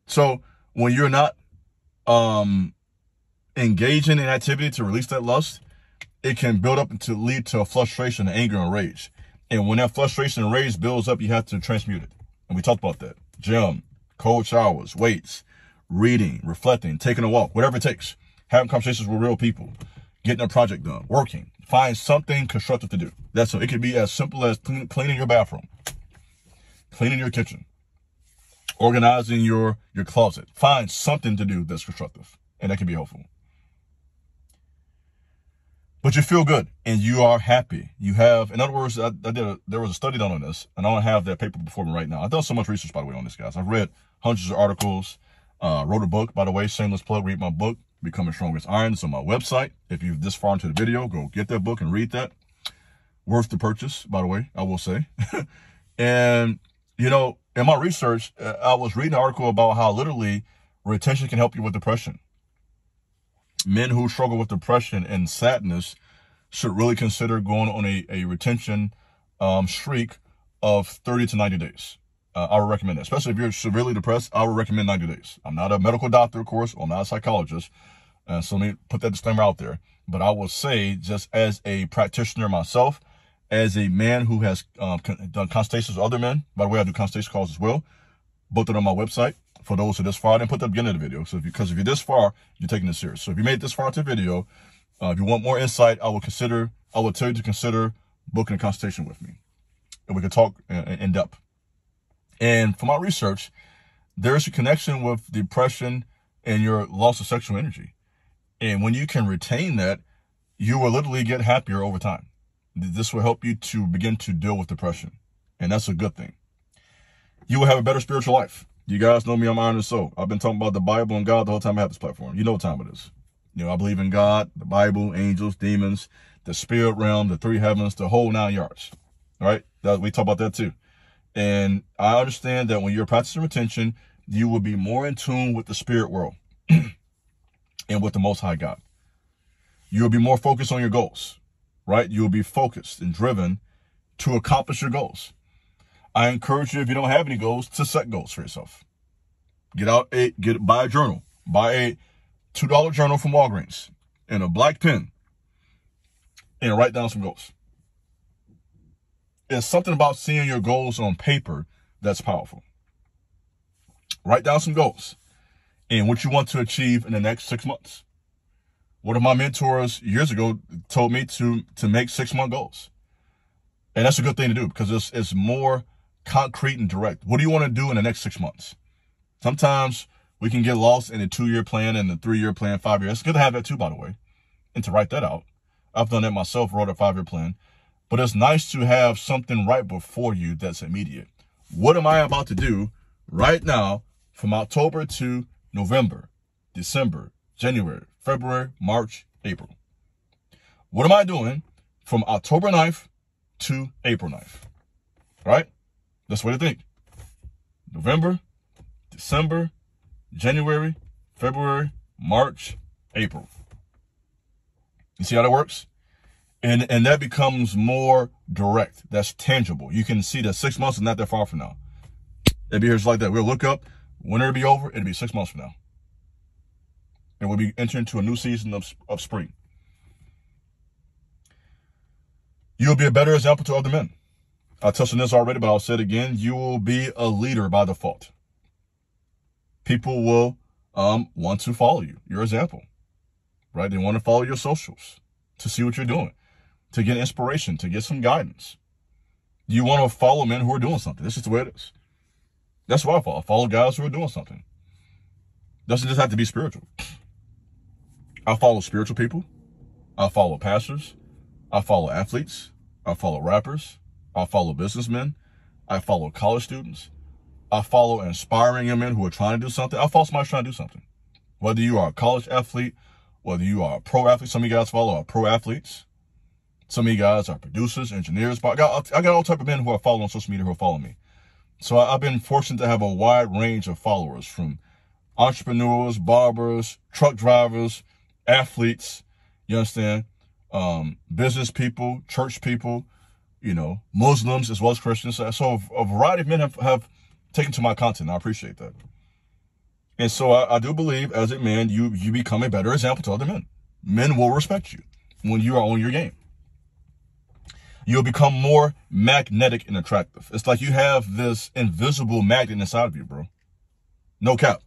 So when you're not engaging in activity to release that lust, it can build up to lead to a frustration, anger, and rage. And when that frustration and rage builds up, you have to transmute it. And we talked about that. Gym, cold showers, weights, reading, reflecting, taking a walk, whatever it takes. Having conversations with real people, getting a project done, working. Find something constructive to do. That's it. It could be as simple as cleaning your bathroom, cleaning your kitchen, organizing your closet. Find something to do that's constructive, and that can be helpful. But you feel good, and you are happy. You have, in other words, there was a study done on this, and I don't have that paper before me right now. I've done so much research, by the way, on this, guys. I've read hundreds of articles, wrote a book, by the way, shameless plug, read my book, Becoming Stronger as Iron. It's on my website. If you're this far into the video, go get that book and read that. Worth the purchase, by the way, I will say. And, in my research, I was reading an article about how literally retention can help you with depression. Men who struggle with depression and sadness should really consider going on a retention streak of 30 to 90 days. I would recommend that, especially if you're severely depressed. I would recommend 90 days. I'm not a medical doctor, of course, or I'm not a psychologist. So let me put that disclaimer out there. But I will say, just as a practitioner myself, as a man who has done consultations with other men, by the way, I do consultation calls as well, both of them on my website. For those who are this far, I didn't put that at the beginning of the video. So because if you're this far, you're taking this serious. So if you made it this far into the video, if you want more insight, I will tell you to consider booking a consultation with me. And we can talk in depth. And from my research, there's a connection with depression and your loss of sexual energy. And when you can retain that, you will literally get happier over time. This will help you to begin to deal with depression. And that's a good thing. You will have a better spiritual life. You guys know me, I'm Iron and Soul. I've been talking about the Bible and God the whole time I have this platform. You know what time it is. I believe in God, the Bible, angels, demons, the spirit realm, the three heavens, the whole 9 yards. All right? We talk about that too. And I understand that when you're practicing retention, you will be more in tune with the spirit world and with the Most High God. You'll be more focused on your goals, right? You'll be focused and driven to accomplish your goals. I encourage you, if you don't have any goals, to set goals for yourself. Buy a journal. Buy a $2 journal from Walgreens and a black pen and write down some goals. It's something about seeing your goals on paper that's powerful. Write down some goals and what you want to achieve in the next 6 months. One of my mentors years ago told me to make 6-month goals. And that's a good thing to do because it's more concrete and direct. What do you want to do in the next 6 months? Sometimes we can get lost in a 2-year plan and a 3-year plan, 5 years. It's good to have that too, by the way, and to write that out. I've done that myself, wrote a 5-year plan. But it's nice to have something right before you that's immediate. What am I about to do right now from October to November, December, January, February, March, April? What am I doing from October 9th to April 9th? Right? That's what I think. November, December, January, February, March, April. You see how that works? And that becomes more direct. That's tangible. You can see that 6 months is not that far from now. It'll be here just like that. We'll look up. When it'll be over, it'll be 6 months from now. And we'll be entering into a new season of spring. You'll be a better example to other men. I touched on this already, but I'll say it again. You will be a leader by default. People will want to follow you, your example. Right? They want to follow your socials to see what you're doing, to get inspiration, to get some guidance. You want to follow men who are doing something. This is the way it is. That's why I follow. I follow guys who are doing something. Doesn't just have to be spiritual. I follow spiritual people. I follow pastors. I follow athletes. I follow rappers. I follow businessmen. I follow college students. I follow inspiring young men who are trying to do something. I follow somebody trying to do something. Whether you are a college athlete, whether you are a pro athlete, some of you guys follow are pro athletes. Some of you guys are producers, engineers. But I got all type of men who are following on social media who are following me. So I've been fortunate to have a wide range of followers, from entrepreneurs, barbers, truck drivers, athletes, you understand, business people, church people, you know, Muslims as well as Christians. So a variety of men have taken to my content. I appreciate that. And so I do believe as a man, you become a better example to other men. Men will respect you when you are on your game. You'll become more magnetic and attractive. It's like you have this invisible magnet inside of you, bro. No cap.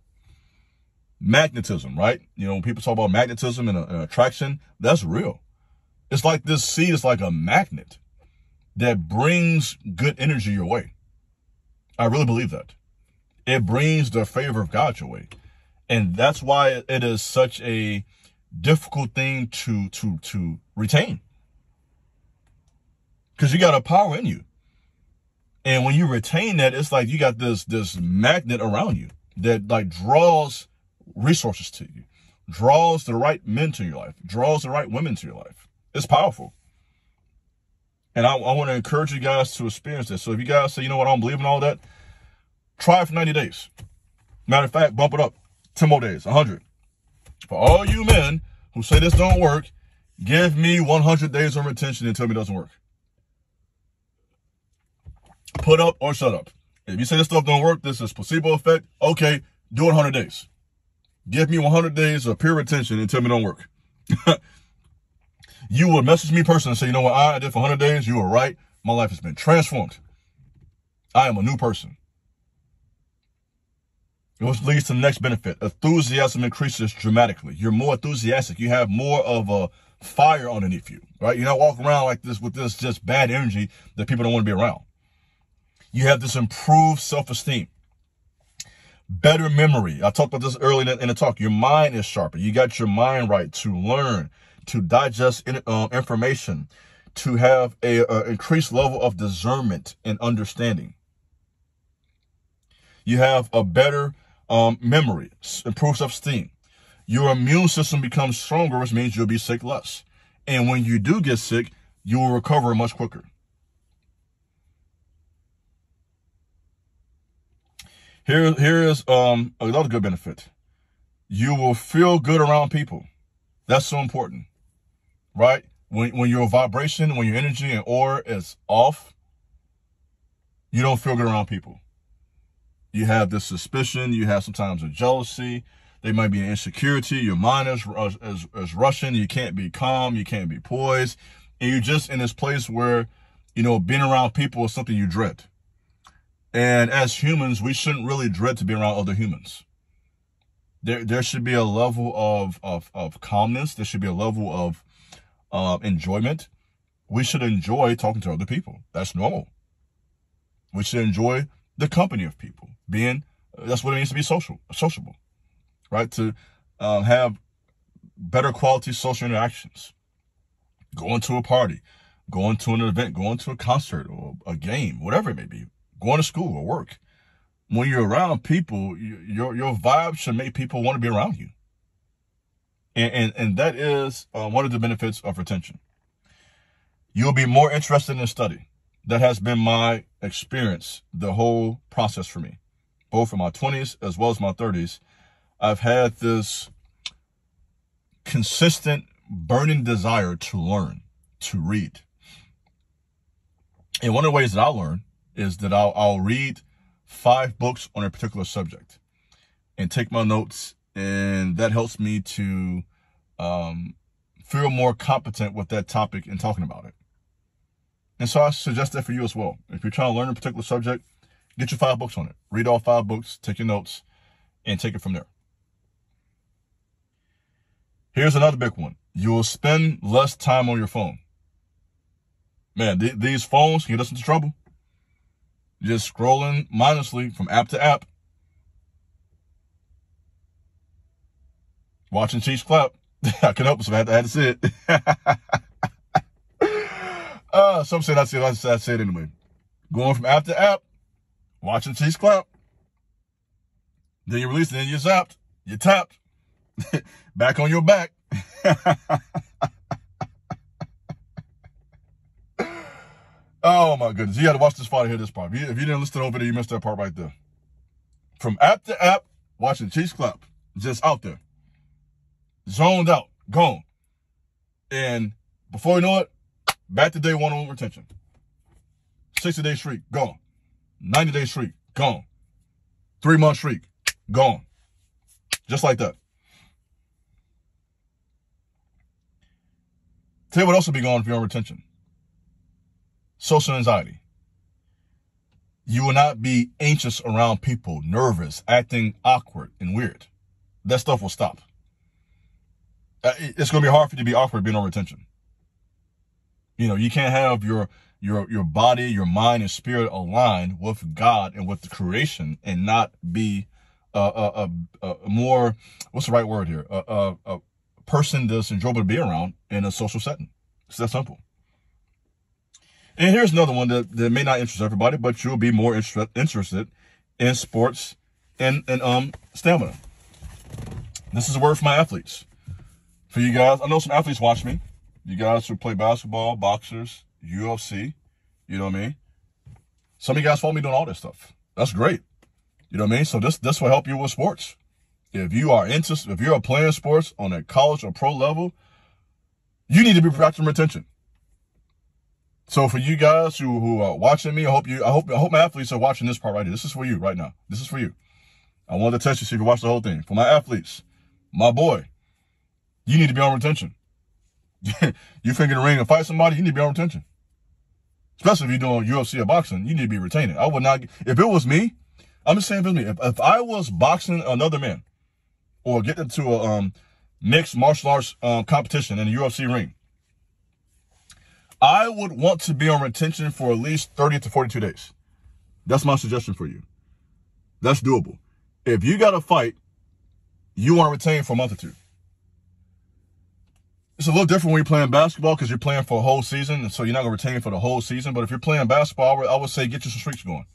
Magnetism, right? You know, when people talk about magnetism and attraction, that's real. It's like this seed is like a magnet that brings good energy your way. I really believe that. It brings the favor of God your way. And that's why it is such a difficult thing to retain. Because you got a power in you. And when you retain that, it's like you got this magnet around you that like draws resources to you, draws the right men to your life, draws the right women to your life. It's powerful. And I want to encourage you guys to experience this. So if you guys say, you know what, I don't believe in all that, try it for 90 days. Matter of fact, bump it up 10 more days, 100. For all you men who say this don't work, give me 100 days of retention and tell me it doesn't work. Put up or shut up. If you say this stuff don't work, this is placebo effect, okay, do it 100 days. Give me 100 days of pure retention and tell me it don't work. You would message me personally and say, you know what, I did for 100 days, you were right. My life has been transformed. I am a new person. Which leads to the next benefit. Enthusiasm increases dramatically. You're more enthusiastic. You have more of a fire underneath you, right? You're not walking around like this with this just bad energy that people don't want to be around. You have this improved self-esteem. Better memory. I talked about this earlier in the talk. Your mind is sharper. You got your mind right to learn, to digest information, to have a increased level of discernment and understanding. You have a better memory, improved self-esteem. Your immune system becomes stronger, which means you'll be sick less. And when you do get sick, you will recover much quicker. Here is another good benefit. You will feel good around people. That's so important, right? When your vibration, when your energy and aura is off, you don't feel good around people. You have this suspicion. You have sometimes a jealousy. There might be an insecurity. Your mind is rushing. You can't be calm. You can't be poised. And you're just in this place where, you know, being around people is something you dread. And as humans, we shouldn't really dread to be around other humans. There should be a level of calmness. There should be a level of enjoyment. We should enjoy talking to other people. That's normal. We should enjoy the company of people. That's what it means to be sociable, right? To have better quality social interactions. Going to a party, going to an event, going to a concert or a game, whatever it may be. Going to school or work. When you're around people, your vibe should make people want to be around you. And that is one of the benefits of retention. You'll be more interested in study. That has been my experience, the whole process for me. Both in my 20s as well as my 30s, I've had this consistent burning desire to learn, to read. And one of the ways that I learn is that I'll read 5 books on a particular subject and take my notes, and that helps me to feel more competent with that topic and talking about it. And so I suggest that for you as well. If you're trying to learn a particular subject, get your 5 books on it. Read all 5 books, take your notes, and take it from there. Here's another big one. You will spend less time on your phone. Man, these phones can get us into trouble. Just scrolling mindlessly from app to app. Watching cheeks clap. I couldn't help it, so I had to say it. Some say I say it anyway. Going from app to app, watching Chiefs clap. Then you release it, then you zapped, you tapped, back on your back. Oh my goodness, you got to watch this part to hear this part. If you didn't listen to the whole video, you missed that part right there. From app to app, watching Chiefs clap, just out there, zoned out, gone. And before you know it, back to day one on retention. 60-day streak, gone. 90-day streak, gone. 3-month streak, gone. Just like that. Tell you what else will be gone if you're on retention. Social anxiety. You will not be anxious around people, nervous, acting awkward and weird. That stuff will stop. It's going to be hard for you to be awkward being on retention. You know, you can't have your body, your mind, and spirit aligned with God and with the creation and not be a more, what's the right word here? A person that's enjoyable to be around in a social setting. It's that simple. And here's another one that may not interest everybody, but you'll be more interested in sports and stamina. This is a word for my athletes. For you guys, I know some athletes watch me. You guys who play basketball, boxers, UFC, you know what I mean? Some of you guys follow me doing all this stuff. That's great. You know what I mean? So this will help you with sports. If you're playing sports on a college or pro level, you need to be practicing retention. So for you guys who are watching me, I hope my athletes are watching this part right here. This is for you right now. This is for you. I wanted to test you, see if you watch the whole thing. For my athletes, my boy, you need to be on retention. You think in the ring and fight somebody, you need to be on retention. Especially if you're doing UFC or boxing, you need to be retaining. I would not, if it was me, I'm just saying if it was me, if I was boxing another man or get into a mixed martial arts competition in a UFC ring, I would want to be on retention for at least 30 to 42 days. That's my suggestion for you. That's doable. If you got to fight, you want to retain for a month or two. It's a little different when you're playing basketball because you're playing for a whole season, and so you're not going to retain for the whole season. But if you're playing basketball, I would say get you some streaks going.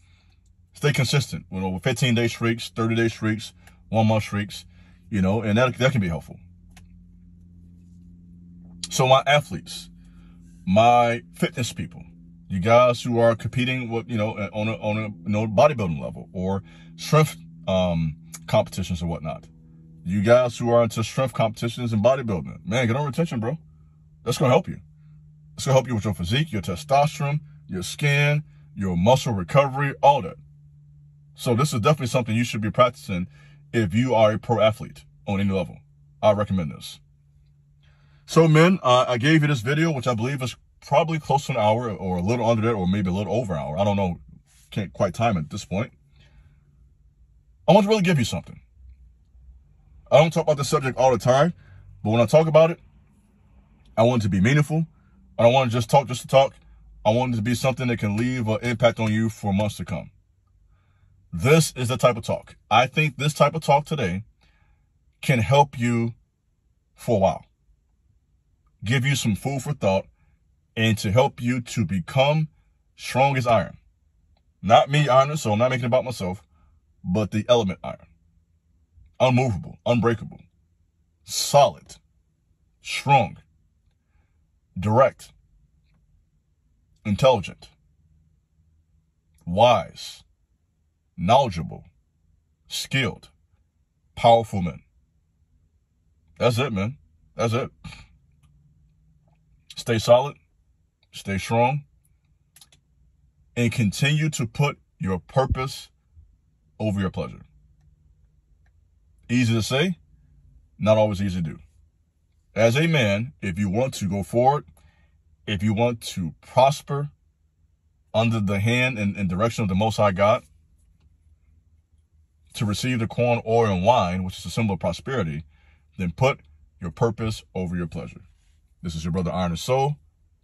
Stay consistent. You know, with 15-day streaks, 30-day streaks, 1-month streaks, you know, and that can be helpful. So my athletes, my fitness people, you guys who are competing with, you know, on a bodybuilding level or strength competitions or whatnot. You guys who are into strength competitions and bodybuilding, man, get on retention, bro. That's going to help you. It's going to help you with your physique, your testosterone, your skin, your muscle recovery, all that. So this is definitely something you should be practicing if you are a pro athlete on any level. I recommend this. So, men, I gave you this video, which I believe is probably close to an hour or a little under that or maybe a little over an hour. I don't know. Can't quite time it at this point. I want to really give you something. I don't talk about this subject all the time, but when I talk about it, I want it to be meaningful. I don't want to just to talk. I want it to be something that can leave an impact on you for months to come. This is the type of talk. I think this type of talk today can help you for a while. Give you some food for thought and to help you to become strong as iron. Not me, iron, so I'm not making it about myself, but the element iron. Unmovable, unbreakable, solid, strong, direct, intelligent, wise, knowledgeable, skilled, powerful men. That's it, man. That's it. Stay solid, stay strong, and continue to put your purpose over your pleasure. Easy to say, not always easy to do. As a man, if you want to go forward, if you want to prosper under the hand and direction of the Most High God, to receive the corn, oil, and wine, which is a symbol of prosperity, then put your purpose over your pleasure. This is your brother Iron and Soul.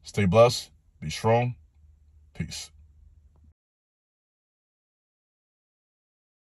Stay blessed. Be strong. Peace.